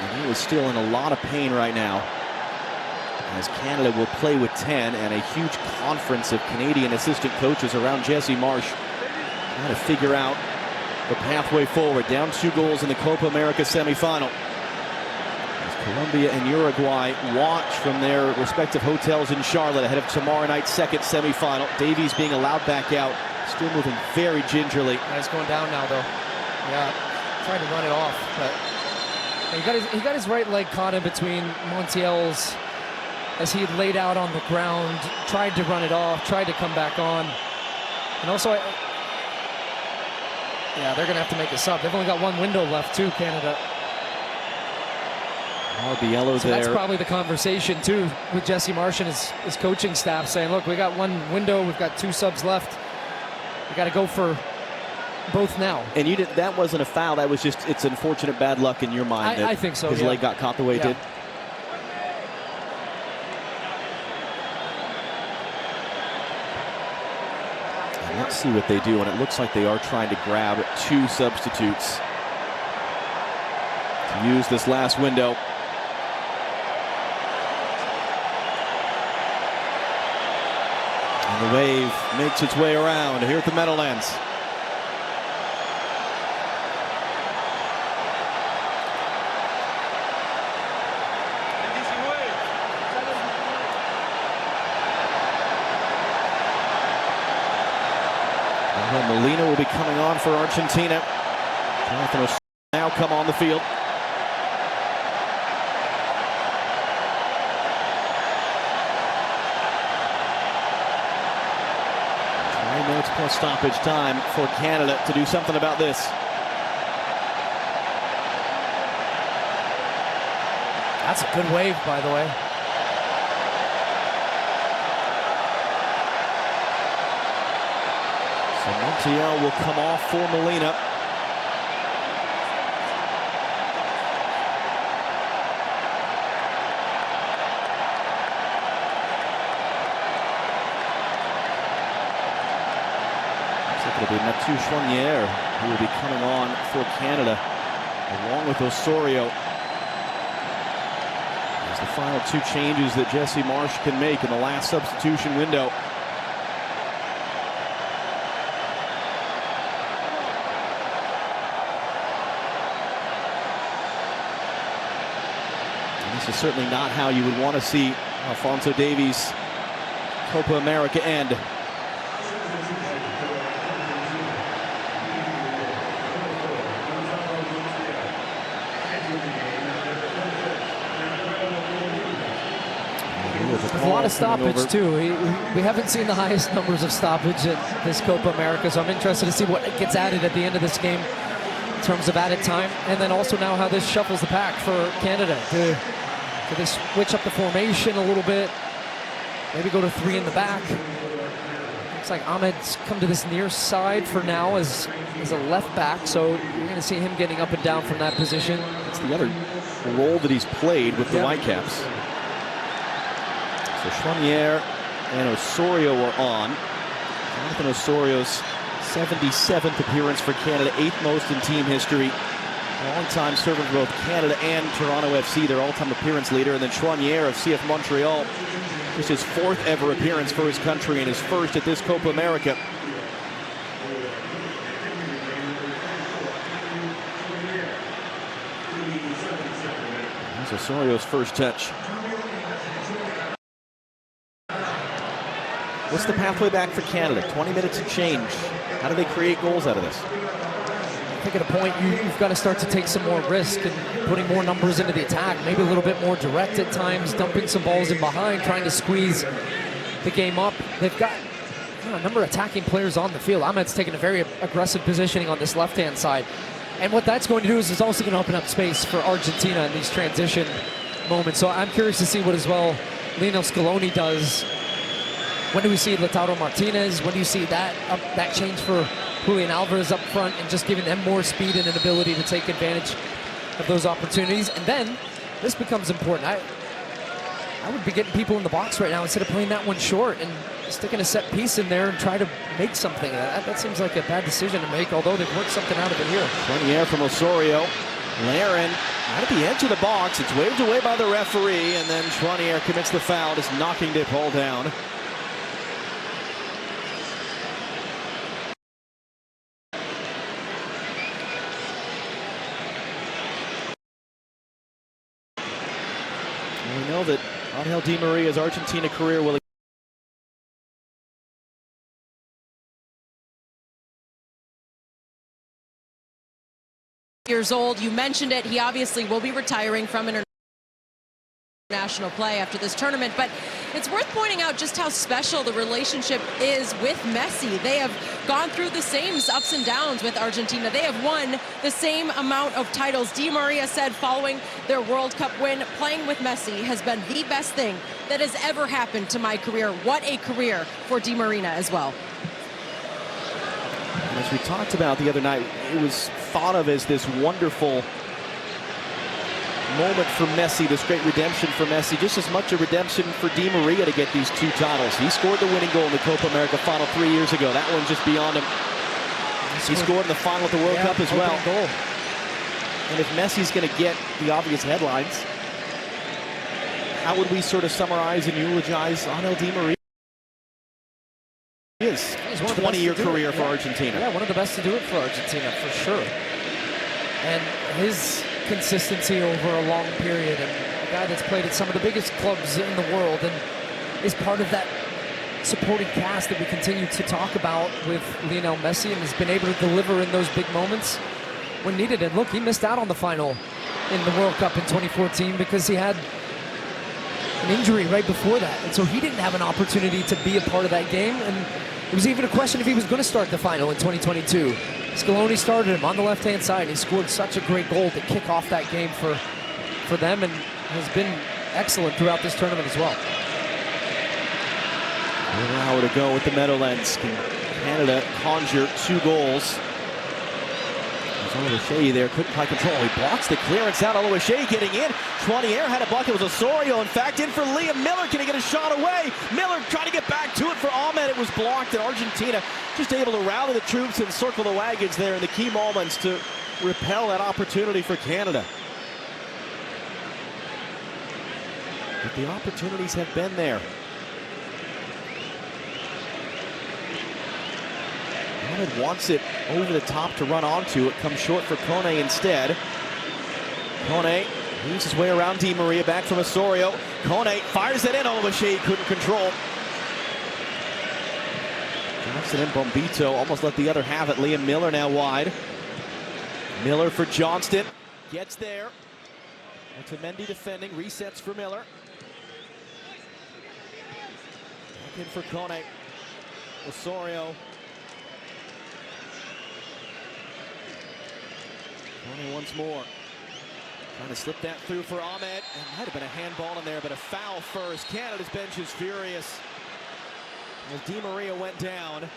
And he is still in a lot of pain right now. as Canada will play with 10, and a huge conference of Canadian assistant coaches around Jesse Marsh trying to figure out the pathway forward. Down 2 goals in the Copa America semifinal. As Colombia and Uruguay watch from their respective hotels in Charlotte ahead of tomorrow night's second semifinal. Davies being allowed back out, still moving very gingerly. Yeah, it's going down now, though. Yeah, trying to run it off, but he got his right leg caught in between Montiel's as he laid out on the ground, tried to run it off, tried to come back on. And also, yeah, they're going to have to make a sub. They've only got 1 window left, too, Canada. Biello so there. That's probably the conversation, too, with Jesse Marsh and his coaching staff saying, look, we got 1 window, we've got 2 subs left. We got to go for both now. And that wasn't a foul. That was just, it's unfortunate bad luck in your mind. I think so, his leg got caught the way it did. And let's see what they do. And it looks like they are trying to grab 2 substitutes to use this last window. And the wave makes its way around here at the Meadowlands. Molina will be coming on for Argentina. Jonathan will now come on the field. 20 minutes plus stoppage time for Canada to do something about this. That's a good wave, by the way. So Montiel will come off for Molina. Looks like it'll be Mathieu Chouanière who will be coming on for Canada, along with Osorio. As the final 2 changes that Jesse Marsh can make in the last substitution window. This is certainly not how you would want to see Alphonso Davies' Copa America end. There's a lot of stoppage, too. We haven't seen the highest numbers of stoppage at this Copa America, so I'm interested to see what gets added at the end of this game in terms of added time, and then also now how this shuffles the pack for Canada. Do they switch up the formation a little bit? Maybe go to 3 in the back. Looks like Ahmed's come to this near side for now as a left back, so you're going to see him getting up and down from that position. It's the other role that he's played with the Whitecaps. So Chouanière and Osorio are on. Jonathan Osorio's 77th appearance for Canada, 8th most in team history. Long-time servant for both Canada and Toronto FC, their all-time appearance leader. And then Chouanière of CF Montreal, just his 4th ever appearance for his country and his 1st at this Copa America. That's Osorio's first touch. What's the pathway back for Canada? 20 minutes of change. How do they create goals out of this? I think at a point you've got to start to take some more risk and putting more numbers into the attack, maybe a little bit more direct at times, dumping some balls in behind, trying to squeeze the game up. They've got a number of attacking players on the field. Ahmed's taking a very aggressive positioning on this left-hand side. And what that's going to do is it's also going to open up space for Argentina in these transition moments. So I'm curious to see what as well Lionel Scaloni does. When do we see Lautaro Martinez? When do you see that change for Julian Alvarez up front and just giving them more speed and an ability to take advantage of those opportunities? And then this becomes important. I would be getting people in the box right now instead of playing that one short and sticking a set piece in there and try to make something. That seems like a bad decision to make, although they've worked something out of it here. Chouanière from Osorio. Laren right at the edge of the box. It's waved away by the referee, and then Tronier commits the foul, just knocking De Paul down. We know that Angel Di Maria's Argentina career will years old. You mentioned it. He obviously will be retiring from international play after this tournament, but it's worth pointing out just how special the relationship is with Messi. They have gone through the same ups and downs with Argentina. They have won the same amount of titles. Di Maria said following their World Cup win, playing with Messi has been the best thing that has ever happened to my career. What a career for Di Maria as well. As we talked about the other night, it was thought of as this wonderful moment for Messi, this great redemption for Messi, just as much a redemption for Di Maria to get these 2 titles. He scored the winning goal in the Copa America final 3 years ago. That one's just beyond him. He scored in the final at the World Cup as well. Goal. And if Messi's going to get the obvious headlines, how would we sort of summarize and eulogize Angel Di Maria? His 20-year career for Argentina. Yeah, one of the best to do it for Argentina, for sure. And his consistency over a long period, and a guy that's played at some of the biggest clubs in the world and is part of that supporting cast that we continue to talk about with Lionel Messi, and has been able to deliver in those big moments when needed. And look, he missed out on the final in the World Cup in 2014 because he had an injury right before that, and so he didn't have an opportunity to be a part of that game. And it was even a question if he was going to start the final in 2022. Scaloni started him on the left-hand side. He scored such a great goal to kick off that game for them, and has been excellent throughout this tournament as well. 1 hour to go with the Meadowlands. Canada conjure 2 goals. Oluwaseyi there couldn't quite control. He blocks the clearance out. Oluwaseyi getting in. Tronier had a block. It was Osorio, in fact, in for Liam Miller. Can he get a shot away? Miller trying to get back to it for Ahmed. It was blocked, and Argentina just able to rally the troops and circle the wagons there in the key moments to repel that opportunity for Canada. But the opportunities have been there. Ahmed wants it over the top to run onto. It comes short for Kone instead. Kone moves his way around Di Maria, back from Osorio. Kone fires it in. Oluwaseyi couldn't control. Johnson and Bombito almost let the other have it. Liam Miller now wide. Miller for Johnston. Gets there. Otamendi defending. Resets for Miller. Back in for Kone. Osorio. Kone once more. Trying to slip that through for Ahmed. It might have been a handball in there, but a foul first. Canada's bench is furious as Di Maria went down.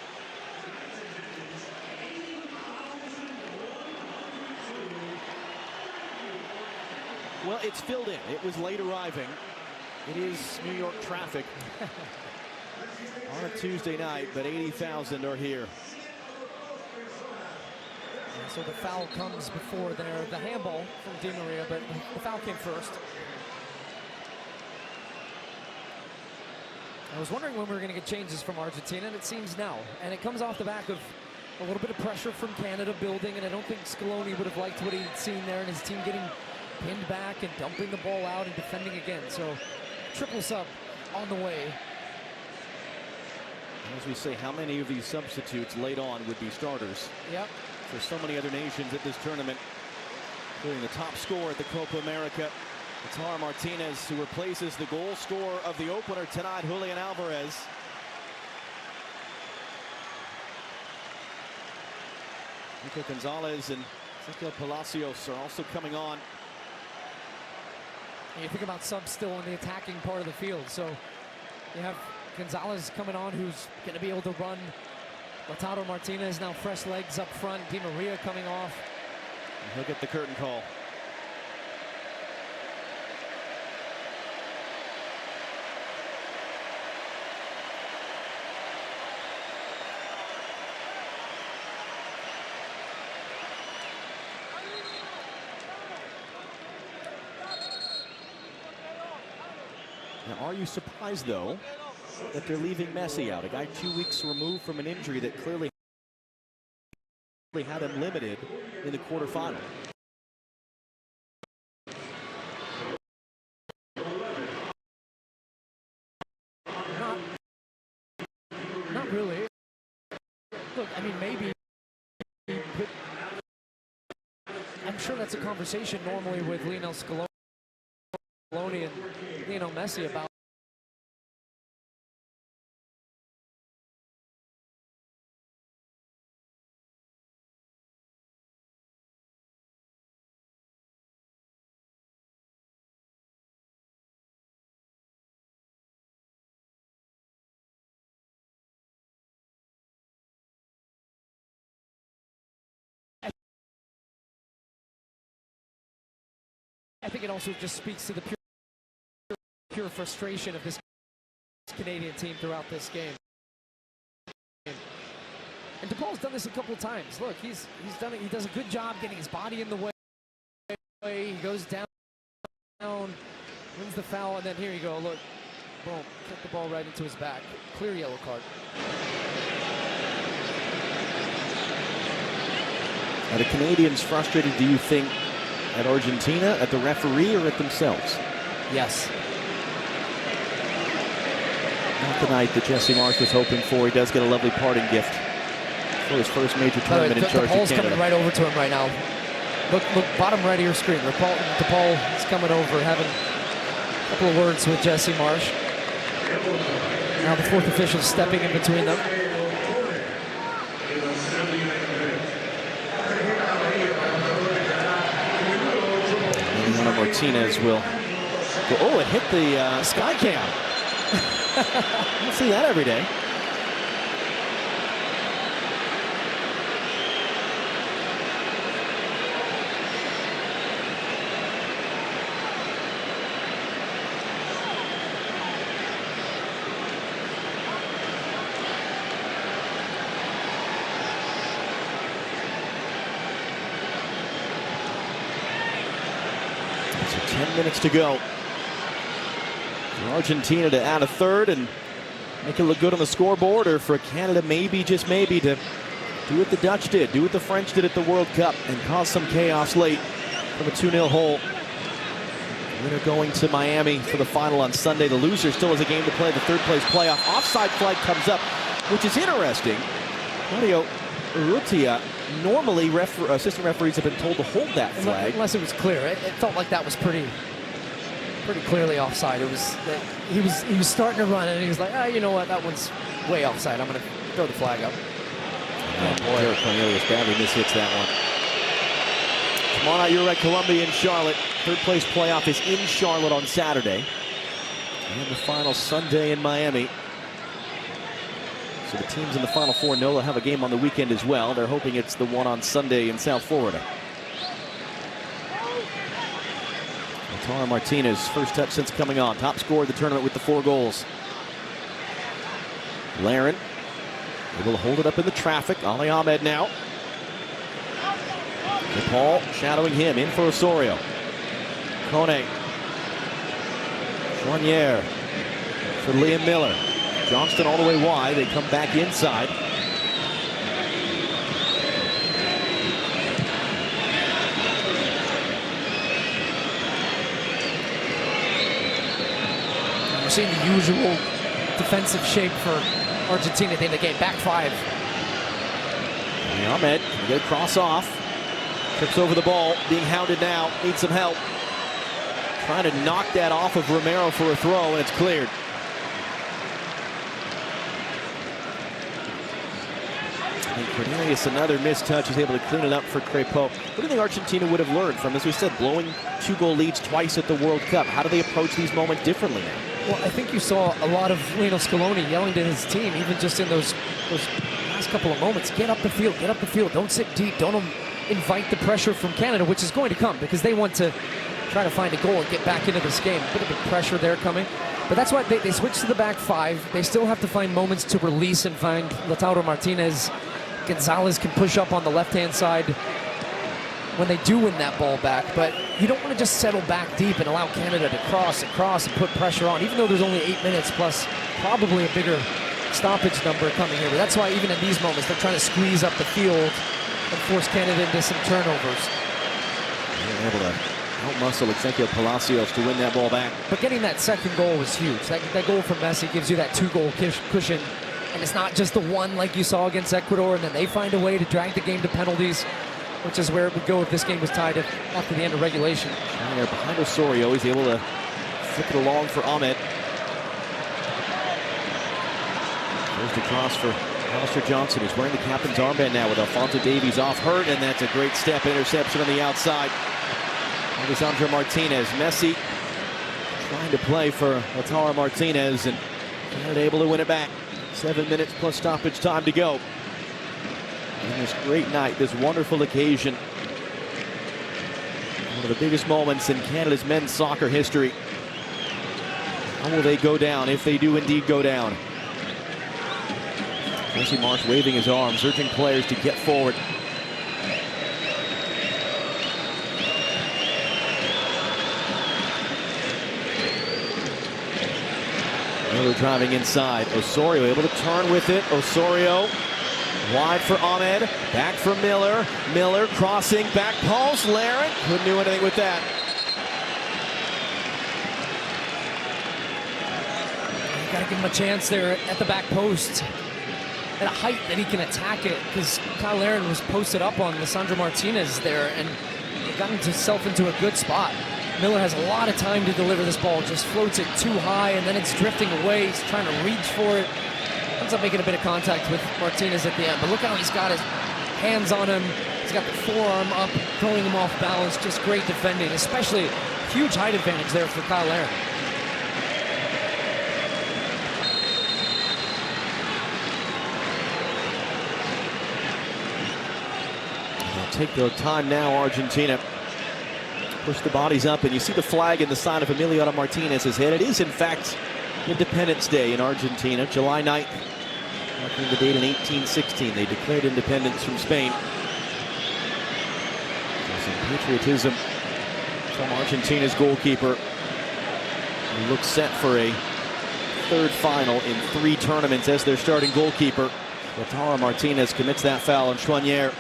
Well, it's filled in. It was late arriving. It is New York traffic on a Tuesday night, but 80,000 are here. So the foul comes before there, the handball from Di Maria, but the foul came first. I was wondering when we were going to get changes from Argentina, and it seems now. And it comes off the back of a little bit of pressure from Canada building, and I don't think Scaloni would have liked what he'd seen there, and his team getting pinned back and dumping the ball out and defending again. So triple sub on the way. As we say, how many of these substitutes late on would be starters? Yep. For so many other nations at this tournament, including the top scorer at the Copa America, AWK Martinez, who replaces the goal scorer of the opener tonight, Julian Alvarez. Nico Gonzalez and Ezequiel Palacios are also coming on. You think about subs still in the attacking part of the field, so you have Gonzalez coming on, who's going to be able to run. AWK Martinez now fresh legs up front. Di Maria coming off. And he'll get the curtain call. Now, are you surprised, though, that they're leaving Messi out, a guy 2 weeks removed from an injury that clearly had him limited in the quarterfinal? Not really. Look, I mean, maybe, but I'm sure that's a conversation normally with Lionel Scaloni and Lionel Messi about. I think it also just speaks to the pure frustration of this Canadian team throughout this game. And DePaul's done this a couple of times. Look, he's done it. He does a good job getting his body in the way. He goes down, wins the foul, and then here you go. Look, boom, kick the ball right into his back. Clear yellow card. Are the Canadians frustrated, do you think, at Argentina, at the referee, or at themselves? Yes. Not the night that Jesse Marsh was hoping for. He does get a lovely parting gift for his first major tournament in charge of Canada. Coming right over to him right now. Look, bottom right of your screen. DePaul is coming over, having a couple of words with Jesse Marsh. Now the fourth official stepping in between them. Martinez will go. Oh, it hit the sky cam. You don't see that every day. So 10 minutes to go for Argentina to add a third and make it look good on the scoreboard, or for Canada maybe, just maybe, to do what the Dutch did, do what the French did at the World Cup and cause some chaos late from a 2-0 hole. Winner going to Miami for the final on Sunday. The loser still has a game to play. The third place playoff. Offside flag comes up, which is interesting. Claudio Urrutia, normally assistant referees have been told to hold that flag. Unless it was clear. It felt like that was pretty clearly offside. It was that he was starting to run and he was like, you know what, that one's way offside. I'm going to throw the flag up. Oh boy, Eric Cornelius badly mishits that one. Tomorrow night, you're at Columbia in Charlotte. Third place playoff is in Charlotte on Saturday. And the final Sunday in Miami. So the teams in the Final Four know they'll have a game on the weekend as well. They're hoping it's the one on Sunday in South Florida. Lautaro Martinez, first touch since coming on. Top scorer of the tournament with the 4 goals. Larin able to hold it up in the traffic. Ali Ahmed now. DePaul shadowing him, in for Osorio. Kone. Joignier for Liam Miller. Johnston all the way wide. They come back inside. We're seeing the usual defensive shape for Argentina in the game. Back 5. Ahmed, you get a cross off. Trips over the ball, being hounded now, needs some help. Trying to knock that off of Romero for a throw, and it's cleared. And Cornelius, another missed touch, is able to clean it up for Crepeau. What do you think Argentina would have learned from, as we said, blowing 2-goal leads twice at the World Cup? How do they approach these moments differently now? Well, I think you saw a lot of Lionel Scaloni yelling to his team, even just in those last couple of moments. Get up the field, don't sit deep, don't invite the pressure from Canada, which is going to come because they want to try to find a goal and get back into this game. A bit of a pressure there coming. But that's why they switch to the back 5. They still have to find moments to release and find Lautaro Martinez. Gonzalez can push up on the left-hand side when they do win that ball back. But you don't want to just settle back deep and allow Canada to cross and put pressure on, even though there's only 8 minutes plus probably a bigger stoppage number coming here. But that's why even in these moments, they're trying to squeeze up the field and force Canada into some turnovers. They're able to out-muscle Ezequiel Palacios to win that ball back. But getting that second goal was huge. That goal from Messi gives you that 2-goal cushion. And it's not just the one like you saw against Ecuador, and then they find a way to drag the game to penalties, which is where it would go if this game was tied after the end of regulation. And there behind Osorio, he's able to flick it along for Ahmed. There's the cross for Alistair Johnson, who's wearing the captain's armband now with Alphonso Davies off hurt, and that's a great step interception on the outside. Lisandro Martinez. Messi trying to play for Lautaro Martinez, and not able to win it back. 7 minutes plus stoppage time to go. And this great night, this wonderful occasion. One of the biggest moments in Canada's men's soccer history. How will they go down, if they do indeed go down? Jesse Marsh waving his arms, urging players to get forward. Miller driving inside. Osorio able to turn with it. Osorio wide for Ahmed. Back for Miller. Miller crossing back post. Laren couldn't do anything with that. You gotta give him a chance there at the back post. At a height that he can attack it, because Kyle Laren was posted up on Lisandro Martinez there, and he got himself into a good spot. Miller has a lot of time to deliver this ball, just floats it too high, and then it's drifting away. He's trying to reach for it. Ends up making a bit of contact with Martinez at the end, but look how he's got his hands on him. He's got the forearm up, throwing him off balance. Just great defending, especially huge height advantage there for Kyle Laren. Take their time now, Argentina. Push the bodies up, and you see the flag in the side of Emiliano Martinez's head. It is, in fact, Independence Day in Argentina, July 9th. Marking the date in 1816. They declared independence from Spain. So some patriotism from Argentina's goalkeeper, who looks set for a third final in 3 tournaments as their starting goalkeeper. Lautaro Martinez commits that foul on Choinière.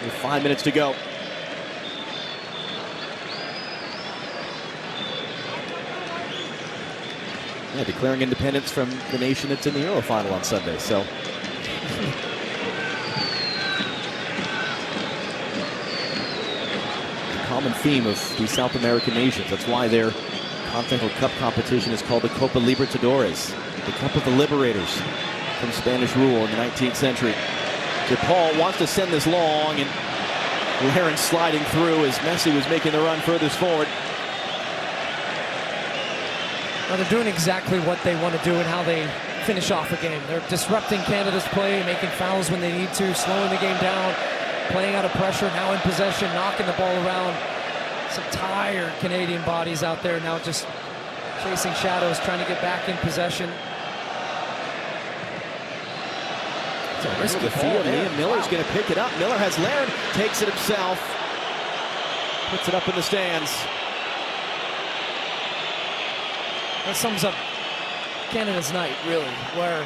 With 5 minutes to go. Yeah, declaring independence from the nation that's in the Euro final on Sunday. So, a common theme of these South American nations. That's why their Continental Cup competition is called the Copa Libertadores, the Cup of the Liberators from Spanish rule in the 19th century. DePaul wants to send this long, and Laren sliding through as Messi was making the run furthest forward. Now they're doing exactly what they want to do and how they finish off a game. They're disrupting Canada's play, making fouls when they need to, slowing the game down, playing out of pressure, now in possession, knocking the ball around. Some tired Canadian bodies out there now just chasing shadows, trying to get back in possession. The field, Liam Miller's going to pick it up. Miller has Laren, takes it himself, puts it up in the stands. That sums up Canada's night, really, where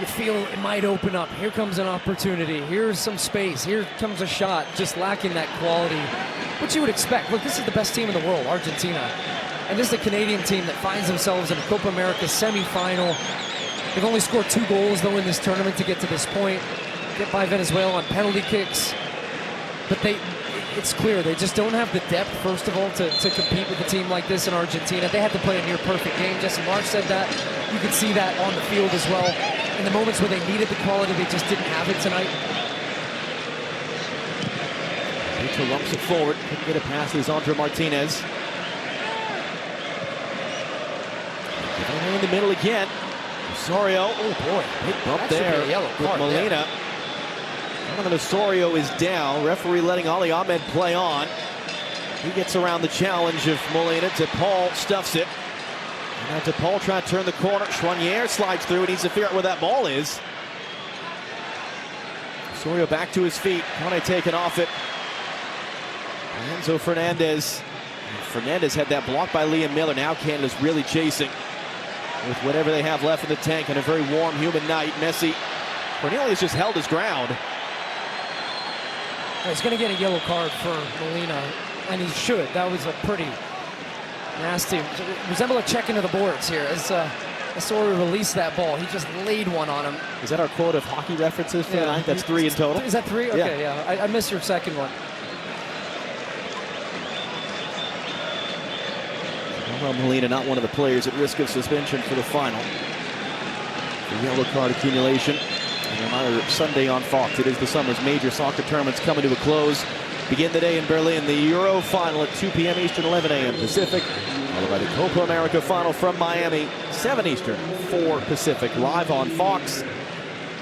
you feel it might open up. Here comes an opportunity. Here's some space. Here comes a shot, just lacking that quality, which you would expect. Look, this is the best team in the world, Argentina. And this is a Canadian team that finds themselves in a Copa America semifinal. They've only scored 2 goals, though, in this tournament to get to this point. Get by Venezuela on penalty kicks. But it's clear they just don't have the depth, first of all, to compete with a team like this in Argentina. They had to play a near-perfect game. Jesse Marsh said that. You could see that on the field as well. In the moments where they needed the quality, they just didn't have it tonight. Vito lumps it forward. Couldn't get it past Lisandro Martinez. In the middle again. Osorio, oh boy, big bump that there should be a yellow with card, Molina. Donovan Osorio is down. Referee letting Ali Ahmed play on. He gets around the challenge of Molina. DePaul stuffs it. And now DePaul trying to turn the corner. Choinière slides through and needs to figure out where that ball is. Osorio back to his feet. Kone taken off it. Enzo Fernandez. Fernandez had that block by Liam Miller. Now Canada's really chasing with whatever they have left in the tank on a very warm, humid night. Messi, Cornelius just held his ground. He's going to get a yellow card for Molina, and he should. That was a pretty nasty, resemble a check into the boards here. As Nazário released that ball, he just laid one on him. Is that our quote of hockey references for the night? That's 3 in total. Is that 3? Okay, yeah. I missed your second one. Well, Molina, not one of the players at risk of suspension for the final. The yellow card accumulation. And a reminder, Sunday on Fox, it is the summer's major soccer tournaments coming to a close. Begin the day in Berlin, the Euro final at 2 p.m. Eastern, 11 a.m. Pacific. Followed by the Copa America final from Miami, 7 Eastern, 4 Pacific. Live on Fox.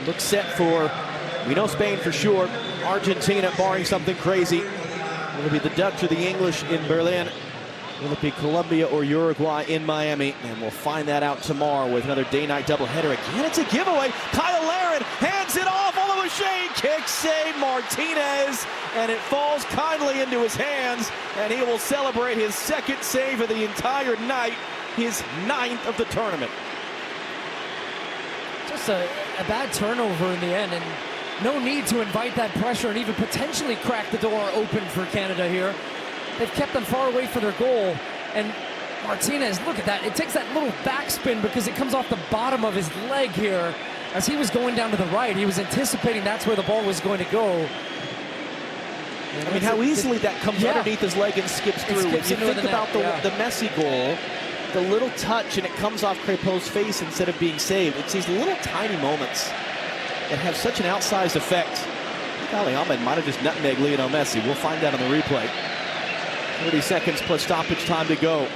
Look set for, we know Spain for sure. Argentina, barring something crazy. Will it be the Dutch or the English in Berlin? Will it be Colombia or Uruguay in Miami? And we'll find that out tomorrow with another day-night doubleheader. Again, it's a giveaway. Kyle Larin hands it off. Alvarez kick save Martinez. And it falls kindly into his hands. And he will celebrate his second save of the entire night. His 9th of the tournament. Just a bad turnover in the end. And no need to invite that pressure and even potentially crack the door open for Canada here. They've kept them far away for their goal. And Martinez, look at that. It takes that little backspin because it comes off the bottom of his leg here. As he was going down to the right, he was anticipating that's where the ball was going to go. And I mean, how easily that comes underneath his leg and skips through. When you think about the Messi goal, the little touch and it comes off Crépeau's face instead of being saved. It's these little tiny moments that have such an outsized effect. Ali Ahmed might have just nutmegged Lionel Messi. We'll find out on the replay. 30 seconds plus stoppage time to go.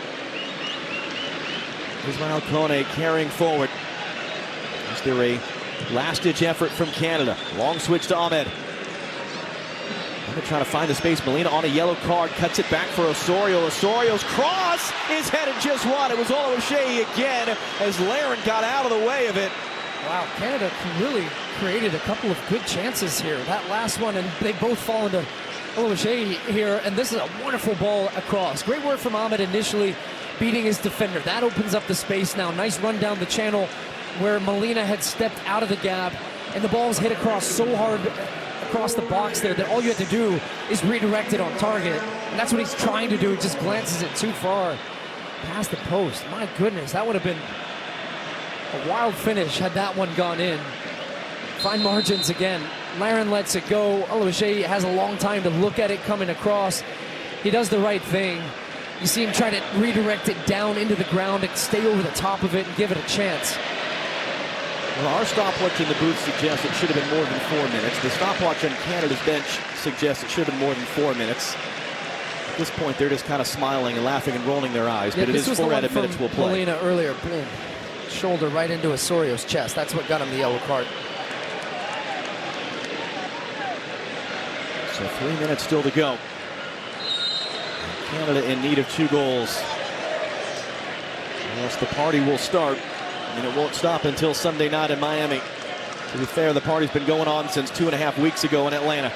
Ismael Kone carrying forward. Is there a last-ditch effort from Canada? Long switch to Ahmed. Ahmed trying to find the space. Molina on a yellow card, cuts it back for Osorio. Osorio's cross is headed just wide. It was Oluwaseyi again as Larin got out of the way of it. Wow, Canada really created a couple of good chances here. That last one, and they both fall into Oluwaseyi here, and this is a wonderful ball across. Great work from Ahmed initially beating his defender. That opens up the space now. Nice run down the channel where Molina had stepped out of the gap, and the ball's hit across so hard across the box there that all you have to do is redirect it on target. And that's what he's trying to do. He just glances it too far past the post. My goodness, that would have been a wild finish had that one gone in. Fine margins again. Larin lets it go. Oluwaseyi has a long time to look at it coming across. He does the right thing. You see him try to redirect it down into the ground and stay over the top of it and give it a chance. Well, our stopwatch in the booth suggests it should have been more than 4 minutes. The stopwatch on Canada's bench suggests it should have been more than 4 minutes. At this point, they're just kind of smiling and laughing and rolling their eyes. Yeah, but it is 4 added minutes we'll play. Molina earlier, boom. Shoulder right into Osorio's chest. That's what got him the yellow card. So 3 minutes still to go. Canada in need of 2 goals. Else the party will start, and it won't stop until Sunday night in Miami. To be fair, the party's been going on since 2.5 weeks ago in Atlanta.